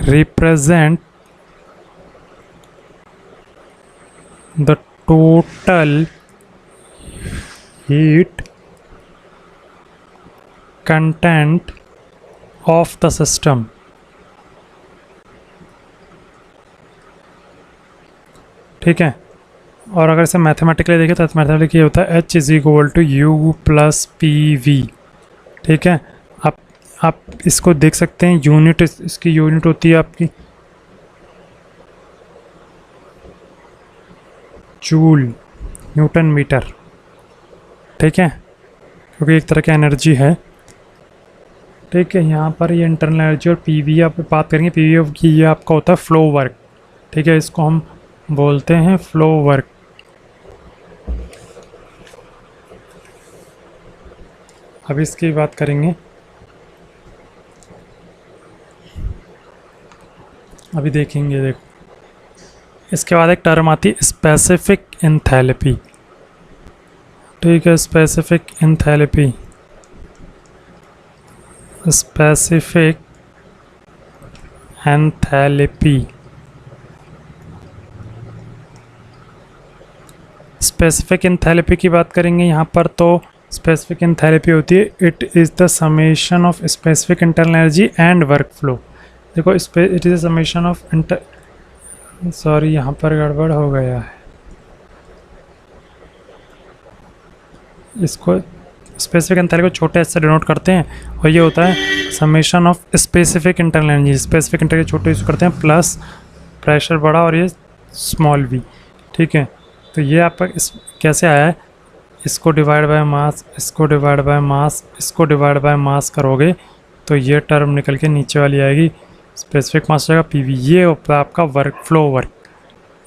represent the total heat content of the system. ठीक है, और अगर इसे मैथमेटिकली देखें तो मैथमेटिकली ये होता है H is equal to U plus P V. ठीक है, आप इसको देख सकते हैं, यूनिट इसकी यूनिट होती है आपकी जूल न्यूटन मीटर। ठीक है, क्योंकि एक तरह की एनर्जी है। ठीक है, यहाँ पर ये इंटरनल एनर्जी और पी वी आप बात करेंगे। पी वी की ये आपका होता है फ्लो वर्क। ठीक है, इसको हम बोलते हैं फ्लो वर्क। अब इसकी बात करेंगे। अभी देखेंगे, देखो इसके बाद एक टर्म आती है स्पेसिफिक एंथैल्पी। ठीक है, specific enthalpy, specific enthalpy. Specific enthalpy की बात करेंगे यहाँ पर, तो स्पेसिफिक एंथैल्पी होती है it is the summation of specific internal energy and work flow. देखो it is the summation of sorry यहाँ पर गड़बड़ हो गया है। इसको स्पेसिफिक एंथैल्पी को छोटे एस से डिनोट करते हैं, और ये होता है summation of specific internal energy. Specific internal छोटे यूज़ करते हैं प्लस प्रेशर बड़ा और ये स्मॉल वी। ठीक है, तो ये आपका कैसे आया है? इसको डिवाइड बाय मास, इसको डिवाइड बाय मास, इसको डिवाइड बाय मास करोगे तो ये टर्म निकल के नीचे वाली आएगी, स्पेसिफिक मास हो जाएगा पीवी। ये होता है आपका वर्क, फ्लो वर्क।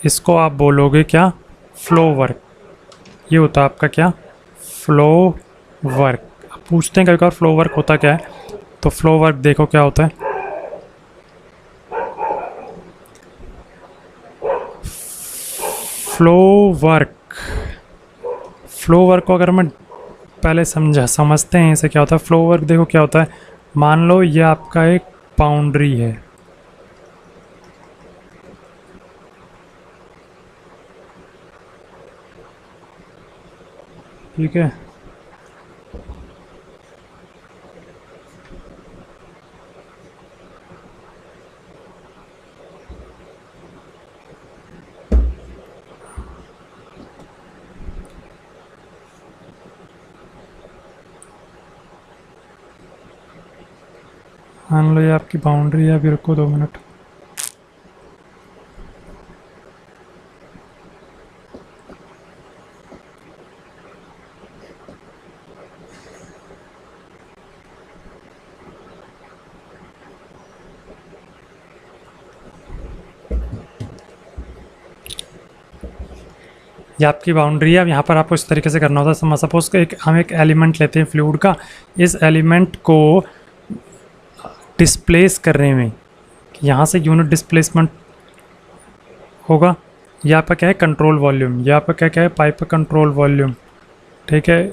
इसको आप बोलोगे क्या? Flow work. ये होता है आपका क्या? Flow work. आप पूछते हैं कभी कभार फ्लो वर्क होता क्या है, तो फ्लो वर्क देखो क्या होता है। फ्लो वर्क, फ्लो वर्क को अगर मैं पहले समझते हैं इसे क्या होता है। फ्लो वर्क देखो क्या होता है। मान लो ये आपका एक बाउंड्री है। ठीक है, मान लो ये आपकी बाउंड्री है। अभी रुको 2 मिनट। ये आपकी बाउंड्री है। अब यहाँ पर आपको इस तरीके से करना होता है। सपोज हम एक एलिमेंट लेते हैं फ्लूइड का। इस एलिमेंट को डिस्प्लेस करने में यहाँ से यूनिट डिस्प्लेसमेंट होगा। ये आपका क्या है? Control volume. ये आपका क्या क्या है? पाइप का कंट्रोल वॉल्यूम। ठीक है,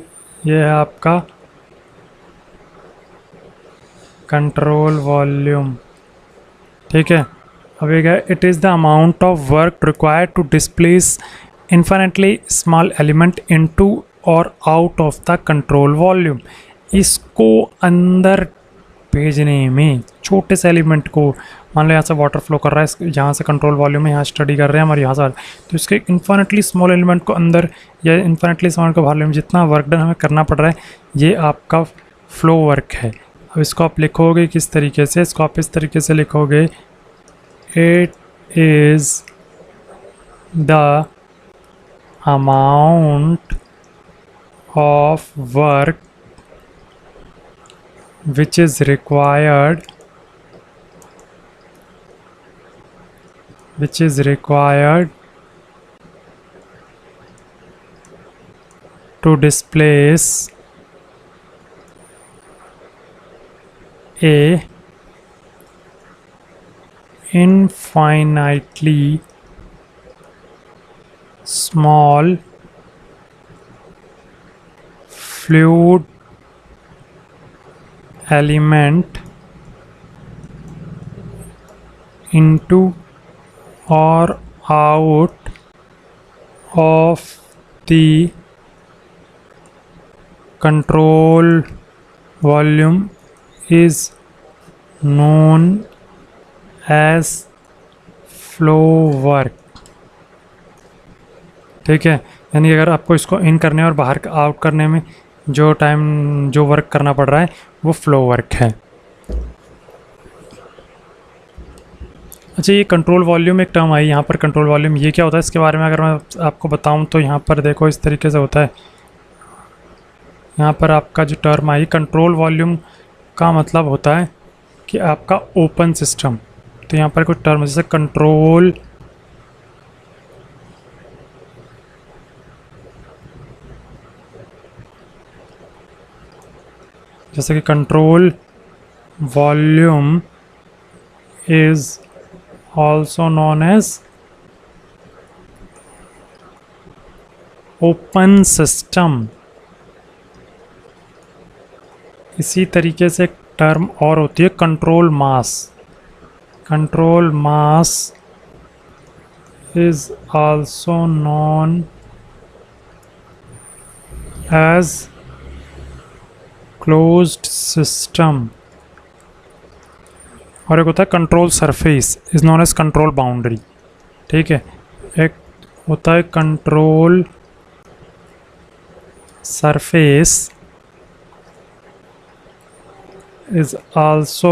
ये है आपका कंट्रोल वॉल्यूम। ठीक है, अब ये क्या है? It is the amount of work required to displace infinitely small element into और out of the control volume. इसको अंदर भेजने में छोटे से एलिमेंट को, मान लो यहाँ से वाटर फ्लो कर रहा है, यहाँ से कंट्रोल वॉल्यूम में यहाँ स्टडी कर रहे हैं हमारे यहाँ से, तो इसके इन्फिनिटली स्मॉल एलिमेंट को अंदर या इन्फिनिटली स्मॉल को वॉल्यूम जितना वर्क डन हमें करना पड़ रहा है, ये आपका फ्लो वर्क है। अब इसको आप लिखोगे किस तरीके से? इसको आप इस तरीके से लिखोगे, it is the amount of work which is required to displace a infinitely small fluid element into or out of the control volume is known as flow work। ठीक है, यानी अगर आपको इसको इन करने और बाहर आउट करने में जो वर्क करना पड़ रहा है वो फ्लो वर्क है। अच्छा, ये कंट्रोल वॉल्यूम एक टर्म आई यहाँ पर। कंट्रोल वॉल्यूम ये क्या होता है, इसके बारे में अगर मैं आपको बताऊँ तो यहाँ पर देखो इस तरीके से होता है। यहाँ पर आपका जो टर्म आई कंट्रोल वॉल्यूम का मतलब होता है कि आपका ओपन सिस्टम। तो यहाँ पर कुछ टर्म जैसे कंट्रोल जैसे कि control volume is also known as open system. इसी तरीके से एक टर्म और होती है control mass. Control mass is also known as closed system. और एक होता है control surface is known as control boundary. ठीक है, एक होता है control surface is also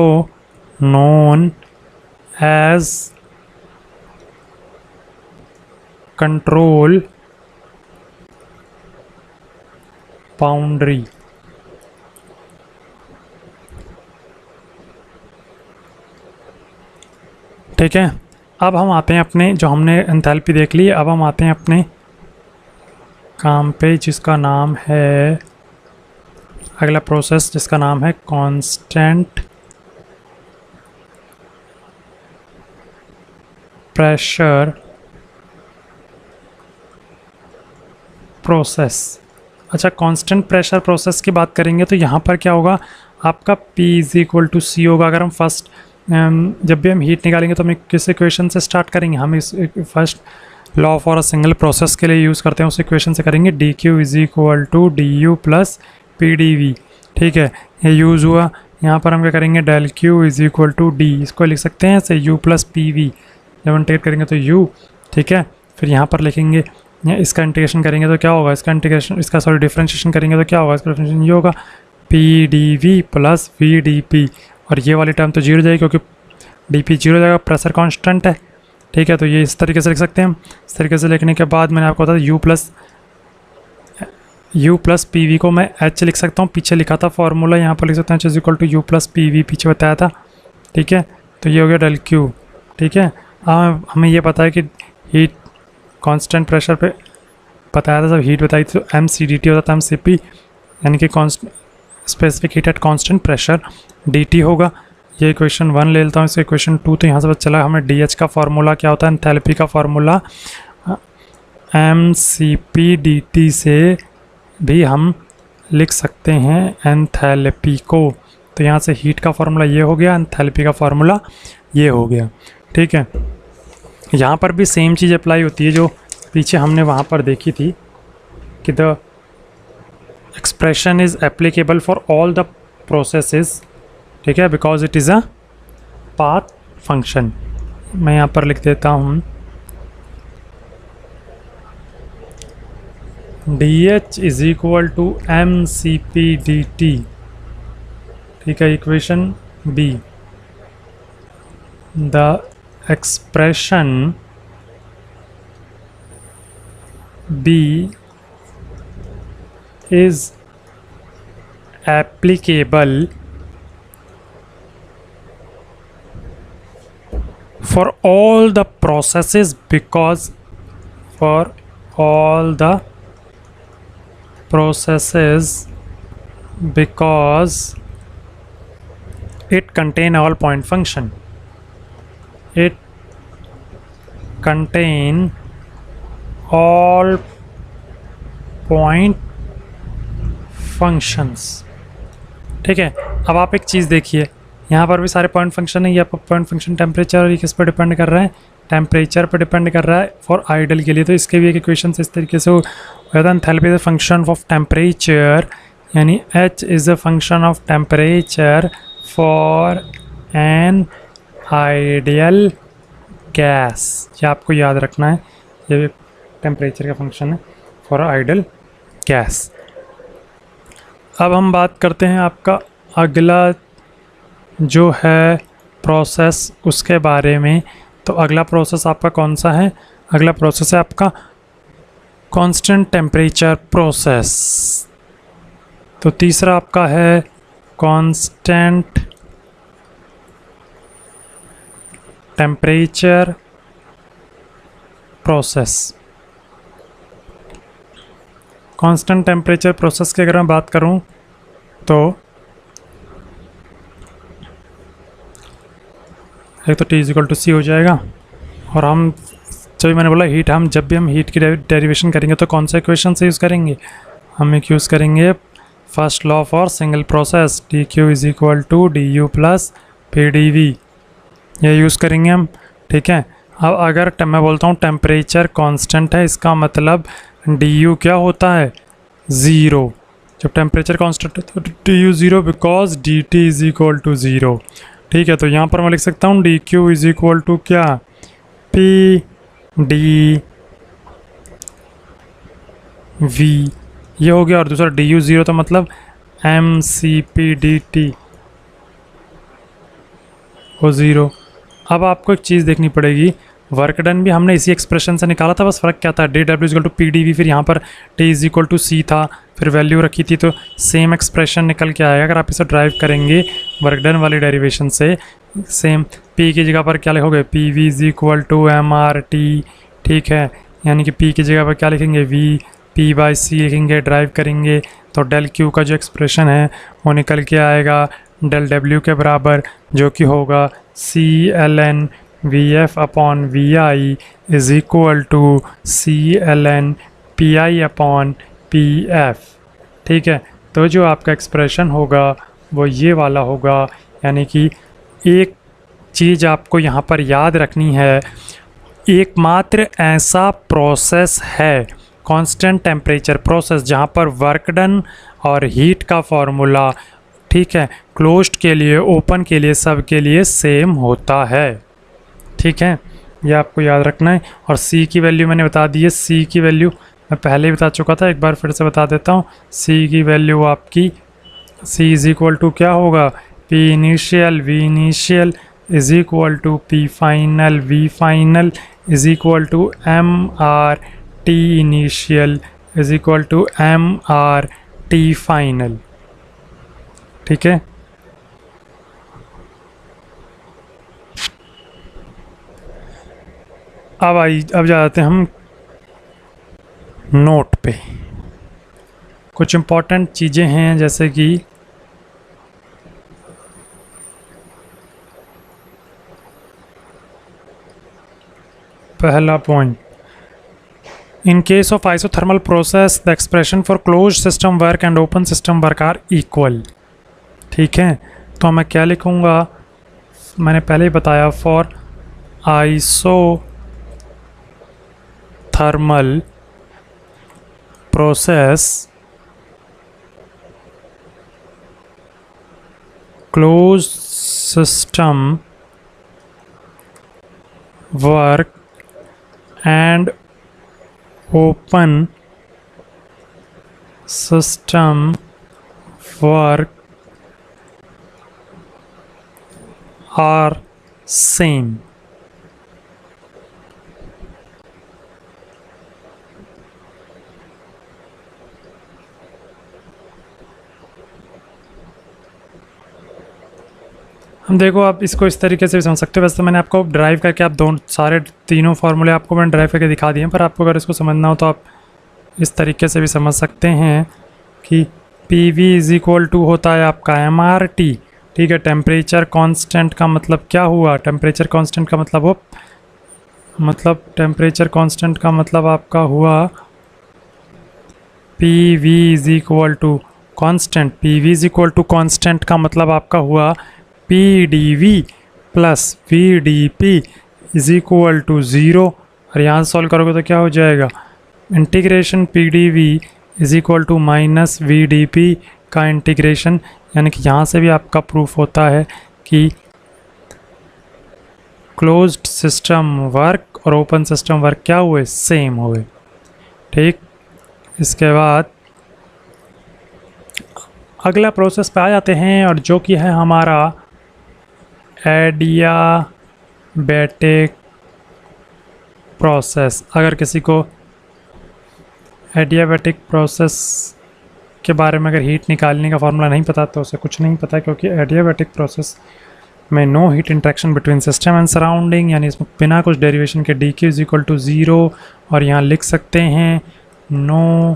known as control boundary। ठीक है, अब हम आते हैं अपने, जो हमने एंथैल्पी देख ली, अब हम आते हैं अपने काम पे जिसका नाम है, अगला प्रोसेस जिसका नाम है कांस्टेंट प्रेशर प्रोसेस। अच्छा, कांस्टेंट प्रेशर प्रोसेस की बात करेंगे तो यहाँ पर क्या होगा, आपका P इज इक्वल टू सी होगा। अगर हम फर्स्ट जब भी हम हीट निकालेंगे तो हम किस इक्वेशन से स्टार्ट करेंगे, हम इस first law for a single process के लिए यूज़ करते हैं, उस इक्वेशन से करेंगे D Q is equal to D U plus P D V. ठीक है, ये यूज़ हुआ। यहाँ पर हम क्या करेंगे, del Q is equal to D, इसको लिख सकते हैं ऐसे यू प्लस पी वी। जब इंटीग्रेट करेंगे तो यू, ठीक है, फिर यहाँ पर लिखेंगे, इसका इंटीग्रेशन करेंगे तो क्या होगा, इसका डिफ्रेंशिएशन करेंगे तो क्या होगा, इसका डिफ्रेंशिएशन ये होगा P D V plus V D P. और ये वाली टर्म तो जीरो हो जाएगी क्योंकि डी पी जीरो हो जाएगा, प्रेशर कांस्टेंट है। ठीक है, तो ये इस तरीके से लिख सकते हैं हम। इस तरीके से लिखने के बाद मैंने आपको बताया यू प्लस पी वी को मैं एच लिख सकता हूँ, पीछे लिखा था फॉर्मूला, यहाँ पर लिख सकते हैं H is equal to U plus P V, पीछे बताया था। ठीक है, तो ये हो गया डेल क्यू। ठीक है, हमें ये पता है कि हीट कांस्टेंट प्रेशर पे बताया था, जब हीट बताई थी तो एम सी डी टी होता था, एम सी पी यानी कि specific heat at constant pressure D T होगा। ये इक्वेशन 1 ले लेता हूँ, इससे इक्वेशन 2, तो यहाँ से पता चला हमें डी एच का फार्मूला क्या होता है, एंथैल्पी का formula M C P D T से भी हम लिख सकते हैं एंथैल्पी को। तो यहाँ से हीट का फार्मूला ये हो गया, एंथैल्पी का फार्मूला ये हो गया। ठीक है, यहाँ पर भी सेम चीज़ अप्लाई होती है जो पीछे हमने वहाँ पर देखी थी कि the expression is applicable for all the processes. ठीक है, because it is a path function. मैं यहाँ पर लिख देता हूँ D H is equal to M C P D T. ठीक है, equation B, the expression B is applicable for all the processes because for all the processes because it contain all point function. It contain all point functions. ठीक है, अब आप एक चीज़ देखिए, यहाँ पर भी सारे पॉइंट फंक्शन है। ये पॉइंट फंक्शन टेम्परेचर और ये किस पर डिपेंड कर रहा है, टेम्परेचर पर डिपेंड कर रहा है फॉर आइडल के लिए। तो इसके भी एक इक्वेशन इस तरीके से हो enthalpy is a function of temperature, यानी H is a function of temperature for an ideal gas. ये आपको याद रखना है, ये टेम्परेचर का फंक्शन है फॉर आइडल गैस। अब हम बात करते हैं आपका अगला जो है प्रोसेस उसके बारे में। तो अगला प्रोसेस आपका कौन सा है, अगला प्रोसेस है आपका कांस्टेंट टेम्परेचर प्रोसेस। तो तीसरा आपका है constant temperature process. Constant temperature process की अगर मैं बात करूं तो एक तो T=C हो जाएगा, और हम जब भी मैंने बोला हीट, हम जब भी हम हीट की डेरिवेशन करेंगे तो कौन सा इक्वेशन से यूज़ करेंगे, हम एक यूज़ करेंगे first law for single process, dQ=du + PdV, ये यूज़ करेंगे हम। ठीक है, अब अगर मैं बोलता हूँ टेम्परेचर कांस्टेंट है, इसका मतलब du क्या होता है, ज़ीरो। जब टेम्परेचर कांस्टेंट है तो du ज़ीरो बिकॉज dt=0। ठीक है, तो यहाँ पर मैं लिख सकता हूँ dQ क्या, PdV, ये हो गया। और दूसरा du ज़ीरो तो मतलब mCpdt वो ज़ीरो। अब आपको एक चीज़ देखनी पड़ेगी, वर्क डन भी हमने इसी एक्सप्रेशन से निकाला था, बस फ़र्क क्या था, dW=PdV, फिर यहाँ पर T=C था, फिर वैल्यू रखी थी, तो सेम एक्सप्रेशन निकल के आएगा। अगर आप इसे ड्राइव करेंगे वर्क डन वाली डेरिवेशन से, सेम P की जगह पर क्या लिखोगे, PV=mRT। ठीक है, यानी कि P की जगह पर क्या लिखेंगे, V, P/C लिखेंगे, ड्राइव करेंगे तो डेल Q का जो एक्सप्रेशन है वो निकल के आएगा डेल W के बराबर, जो कि होगा ClN VF/VI = ClN PI/PF। ठीक है, तो जो आपका एक्सप्रेशन होगा वो ये वाला होगा। यानी कि एक चीज़ आपको यहाँ पर याद रखनी है, एकमात्र ऐसा प्रोसेस है कांस्टेंट टेम्परेचर प्रोसेस जहाँ पर वर्क डन और हीट का फॉर्मूला, ठीक है, क्लोज्ड के लिए, ओपन के लिए, सब के लिए सेम होता है। ठीक है, ये आपको याद रखना है। और C की वैल्यू मैंने बता दी है, C की वैल्यू मैं पहले ही बता चुका था, एक बार फिर से बता देता हूँ। C की वैल्यू आपकी C क्या होगा, P initial V initial P final V final MR T initial MR T final. ठीक है, अब जाते हैं हम नोट पे। कुछ इम्पोर्टेंट चीज़ें हैं, जैसे कि पहला point, in case of isothermal process the expression for close system work and open system work are equal. ठीक है, तो मैं क्या लिखूँगा, मैंने पहले ही बताया, for isothermal process close system work and open system work are same. हम देखो आप इसको इस तरीके से भी समझ सकते हो। वैसे तो मैंने आपको ड्राइव करके आप दोनों सारे तीनों फार्मूले आपको मैंने ड्राइव करके दिखा दिए हैं, पर आपको अगर इसको समझना हो तो आप इस तरीके से भी समझ सकते हैं कि P V is equal to होता है आपका एम आर टी। ठीक है, टेम्परेचर कांस्टेंट का मतलब क्या हुआ? टेम्परेचर कांस्टेंट का मतलब टेम्परेचर कांस्टेंट का मतलब आपका हुआ P V is equal to constant. P V is equal to constant का मतलब आपका हुआ P D V plus V D P is equal to zero. और यहाँ से सॉल्व करोगे तो क्या हो जाएगा? Integration P D V is equal to minus V D P का इंटीग्रेशन। यानी कि यहाँ से भी आपका प्रूफ होता है कि क्लोज्ड सिस्टम वर्क और ओपन सिस्टम वर्क क्या हुए? सेम हुए। ठीक, इसके बाद अगला प्रोसेस पे आ जाते हैं, और जो कि है हमारा एडियाबैटिक प्रोसेस। अगर किसी को एडियाबैटिक प्रोसेस के बारे में अगर हीट निकालने का फार्मूला नहीं पता तो उसे कुछ नहीं पता, क्योंकि एडियाबैटिक प्रोसेस में no heat interaction between system and surrounding, यानी इसमें बिना कुछ डेरिवेशन के D Q is equal to zero. और यहाँ लिख सकते हैं no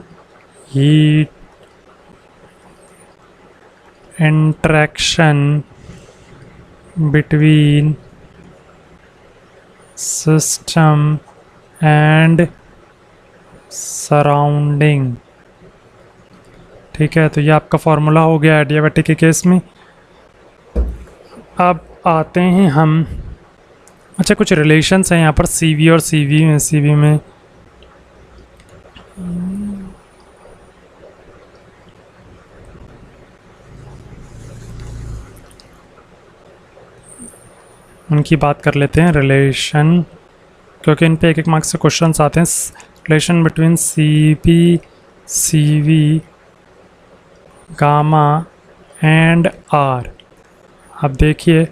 heat interaction between system and surrounding. ठीक है, तो ये आपका फॉर्मूला हो गया एडियाबैटिक के केस में। अब आते हैं हम, अच्छा कुछ रिलेशंस हैं यहाँ पर सी वी और सी वी में उनकी बात कर लेते हैं। रिलेशन, क्योंकि इन पे एक मार्क्स से क्वेश्चंस आते हैं। Relation between C P C V gamma and R. अब देखिए,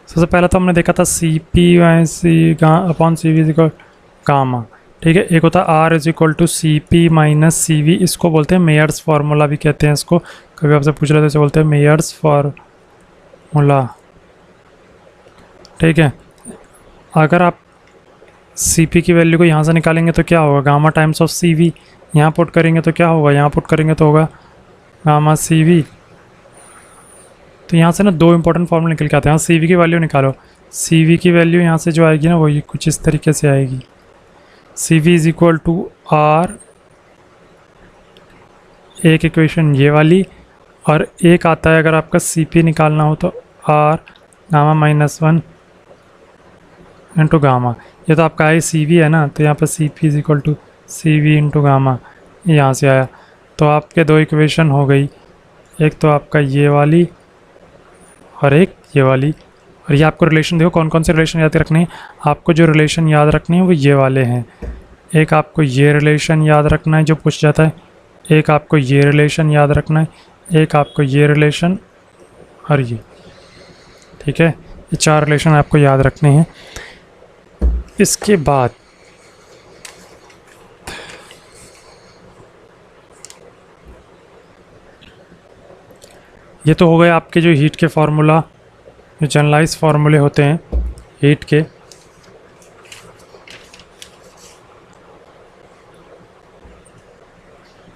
सबसे पहले तो हमने देखा था C P C upon C V equal gamma. ठीक है, एक होता है R is equal to C P minus C V, इसको बोलते हैं मेयर्स फार्मूला भी कहते हैं इसको। कभी आपसे पूछ रहे थे इसे बोलते हैं मेयर्स फार्मूला। ठीक है, अगर आप सी पी की वैल्यू को यहाँ से निकालेंगे तो क्या होगा? Gamma times of C V. यहाँ पुट करेंगे तो क्या होगा? यहाँ पुट करेंगे तो होगा गामा सी वी। तो यहाँ से ना दो इंपॉर्टेंट फॉर्मूले निकल के आते हैं। यहाँ सी वी की वैल्यू निकालो, सी वी की वैल्यू यहाँ से जो आएगी ना वो ये कुछ इस तरीके से आएगी। C V is equal to R, एक इक्वेशन ये वाली, और एक आता है अगर आपका सी पी निकालना हो तो R gamma minus one into gamma. ये तो आपका आई सी वी है ना, तो यहाँ पर C P is equal to C V into gamma, यहाँ से आया। तो आपके दो इक्वेशन हो गई, एक तो आपका ये वाली और एक ये वाली। और ये आपको रिलेशन देखो कौन कौन से रिलेशन याद रखने हैं। आपको जो रिलेशन याद रखने हैं वो ये वाले हैं। एक आपको ये रिलेशन याद रखना है जो पूछ जाता है, एक आपको ये रिलेशन याद रखना है, एक आपको ये रिलेशन और ये। ठीक है, ये चार रिलेशन आपको याद रखने हैं। इसके बाद ये तो हो गए आपके जो हीट के फार्मूला, जो जनरलाइज फार्मूले होते हैं हीट के।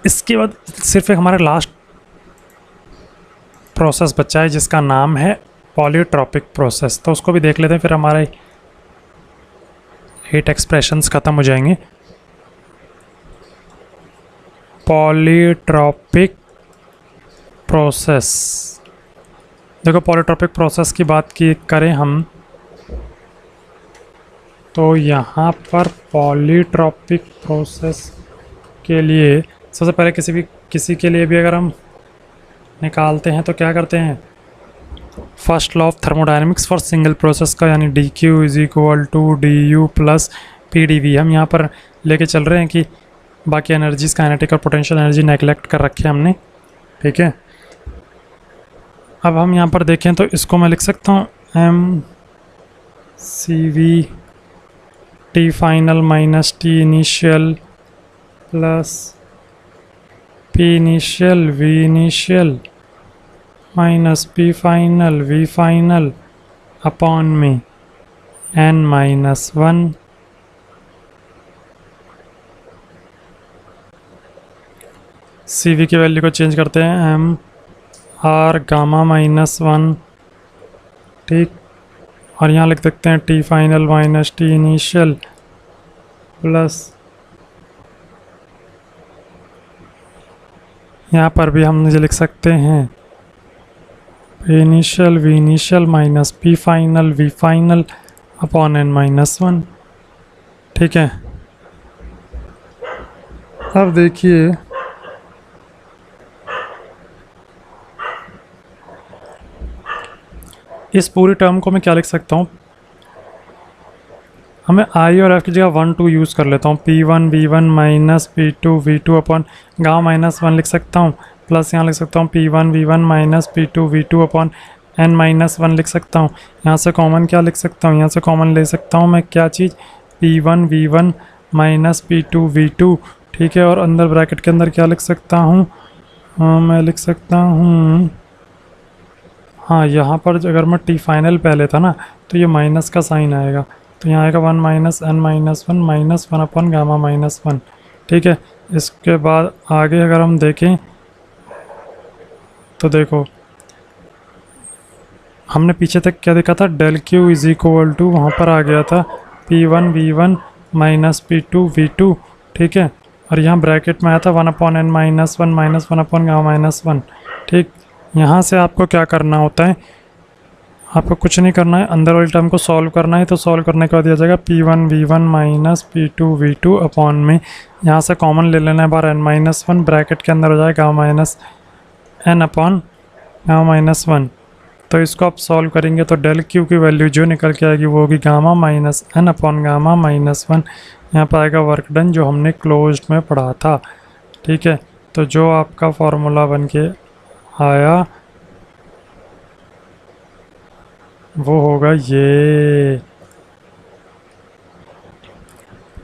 इसके बाद सिर्फ एक हमारा लास्ट प्रोसेस बचा है जिसका नाम है पॉलीट्रॉपिक प्रोसेस। तो उसको भी देख लेते हैं, फिर हमारे हीट एक्सप्रेशंस ख़त्म हो जाएंगे। पॉलीट्रॉपिक प्रोसेस, देखो पॉलीट्रॉपिक प्रोसेस की बात की करें हम तो यहाँ पर पॉलीट्रॉपिक प्रोसेस के लिए सबसे पहले किसी के लिए भी अगर हम निकालते हैं तो क्या करते हैं? First law of thermodynamics for single process का, यानी D Q is equal to D U plus P D V. हम यहाँ पर लेके चल रहे हैं कि बाकी एनर्जीज काइनेटिक और पोटेंशियल एनर्जी नेगलेक्ट कर रखे हैं हमने। ठीक है, अब हम यहाँ पर देखें तो इसको मैं लिख सकता हूँ M C V T final minus T initial plus P initial V initial minus P final V final upon में n माइनस 1 सी वी की वैल्यू को चेंज करते हैं एम आर गामा माइनस 1, ठीक। और यहाँ लिख सकते हैं T final minus T initial plus, यहाँ पर भी हम लिख सकते हैं initial V initial minus P final V final upon N minus 1, ठीक है। अब देखिए इस पूरी टर्म को मैं क्या लिख सकता हूँ, हमें आई और एफ की जगह 1 2 यूज़ कर लेता हूँ। P1 V1 minus P2 V2 upon gamma minus 1 लिख सकता हूँ, प्लस यहाँ लिख सकता हूँ P1 V1 minus P2 V2 upon n minus 1 लिख सकता हूँ। यहाँ से कॉमन क्या लिख सकता हूँ, यहाँ से कॉमन ले सकता हूँ मैं क्या चीज़, P1 V1 minus P2 V2, ठीक है। और अंदर ब्रैकेट के अंदर क्या लिख सकता हूँ, मैं लिख सकता हूँ, हाँ यहाँ पर अगर मैं टी फाइनल पहले था ना तो ये माइनस का साइन आएगा, तो यहाँ आएगा 1 minus n minus 1 minus 1 upon gamma minus 1, ठीक है। इसके बाद आगे अगर हम देखें तो देखो हमने पीछे तक क्या देखा था, del Q is equal to वहाँ पर आ गया था P1 V1 minus P2 V2, ठीक है। और यहाँ ब्रैकेट में आया था 1 upon n minus 1 minus 1 upon gamma minus 1, ठीक। यहाँ से आपको क्या करना होता है, आपको कुछ नहीं करना है, अंदर वाली टर्म को सॉल्व करना है। तो सॉल्व करने के बाद दिया जाएगा P1 V1 minus P2 V2 upon में, यहाँ से कॉमन ले लेना है बार n माइनस 1, ब्रैकेट के अंदर हो जाएगा gamma minus n upon gamma minus 1। तो इसको आप सॉल्व करेंगे तो डेल क्यू की वैल्यू जो निकल के आएगी वो होगी gamma minus n upon gamma minus 1। यहाँ पर आएगा वर्क डन जो हमने क्लोज्ड में पढ़ा था, ठीक है। तो जो आपका फॉर्मूला बन के आया वो होगा ये,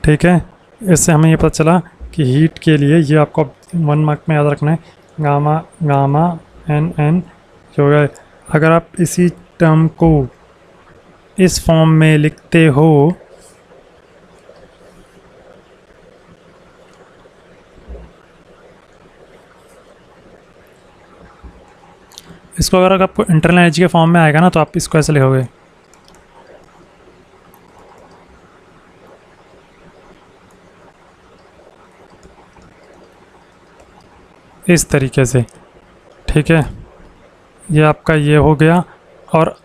ठीक है। इससे हमें ये पता चला कि हीट के लिए ये आपको 1 मार्क में याद रखना है, गामा गामा एन एन जो होगा। अगर आप इसी टर्म को इस फॉर्म में लिखते हो इसको, अगर आपको इंटरनल एनर्जी के फॉर्म में आएगा ना तो आप इसको ऐसे लिखोगे, इस तरीके से, ठीक है। ये आपका ये हो गया। और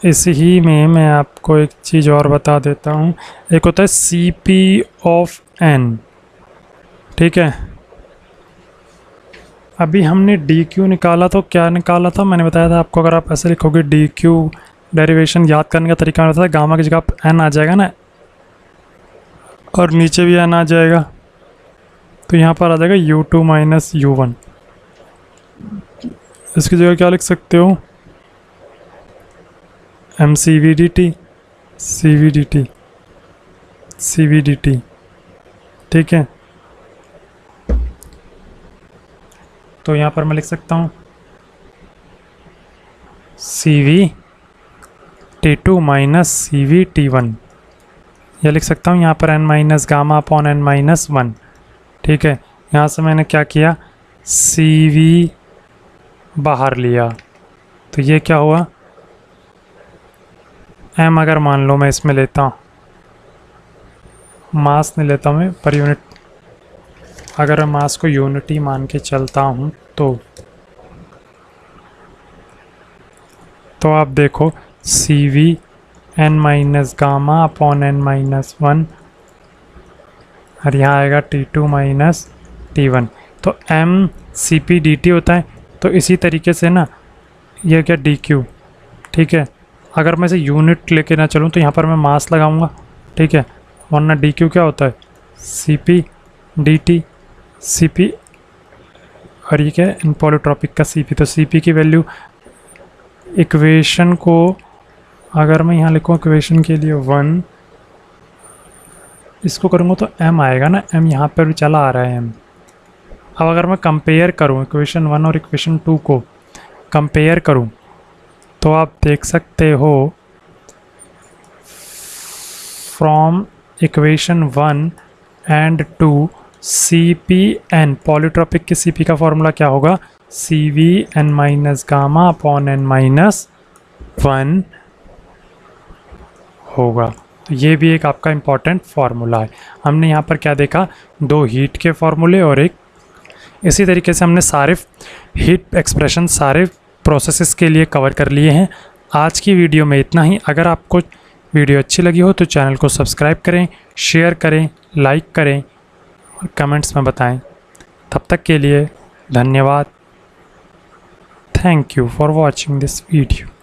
इस ही में मैं आपको एक चीज़ और बता देता हूँ, एक होता है CP ऑफ n, ठीक है। अभी हमने DQ निकाला तो क्या निकाला था, मैंने बताया था आपको, अगर आप ऐसे लिखोगे DQ डेरिवेशन याद करने का तरीका होता है, गामा की जगह n आ जाएगा ना और नीचे भी n आ जाएगा, तो यहाँ पर आ जाएगा U2 माइनस U1। इसकी जगह क्या लिख सकते हो, MCVDT CVDT CVDT, ठीक है। तो यहाँ पर मैं लिख सकता हूँ CVT2 माइनस CVT1, यह लिख सकता हूँ यहाँ पर n minus gamma upon n minus 1, ठीक है। यहाँ से मैंने क्या किया, CV बाहर लिया, तो ये क्या हुआ, m अगर मान लो मैं इसमें लेता हूँ, मास नहीं लेता मैं पर यूनिट, अगर मैं मास को यूनिटी मान के चलता हूँ तो आप देखो CV n minus gamma upon n minus 1 और यहाँ आएगा T2 माइनस T1, तो m CP dt होता है। तो इसी तरीके से ना ये क्या DQ, ठीक है। अगर मैं इसे यूनिट लेके ना चलूँ तो यहाँ पर मैं मास लगाऊंगा, ठीक है, वरना DQ क्या होता है CP dt CP, और ये क्या है इन पॉलीट्रॉपिक का CP। तो CP की वैल्यू इक्वेशन को अगर मैं यहाँ लिखूँ इक्वेशन के लिए 1, इसको करूँगा तो m आएगा ना, m यहाँ पर भी चला आ रहा है m। अब अगर मैं कंपेयर करूँ इक्वेशन 1 और इक्वेशन 2 को कंपेयर करूं तो आप देख सकते हो from equation 1 and 2 CPn polytropic के CP का फॉर्मूला क्या होगा, CVn minus gamma upon n minus 1 होगा। तो ये भी एक आपका इम्पॉर्टेंट फार्मूला है। हमने यहाँ पर क्या देखा, 2 हीट के फार्मूले और एक, इसी तरीके से हमने सारे हीट एक्सप्रेशन सारे प्रोसेसेस के लिए कवर कर लिए हैं। आज की वीडियो में इतना ही। अगर आपको वीडियो अच्छी लगी हो तो चैनल को सब्सक्राइब करें, शेयर करें, लाइक करें और कमेंट्स में बताएं। तब तक के लिए धन्यवाद। Thank you for watching this video.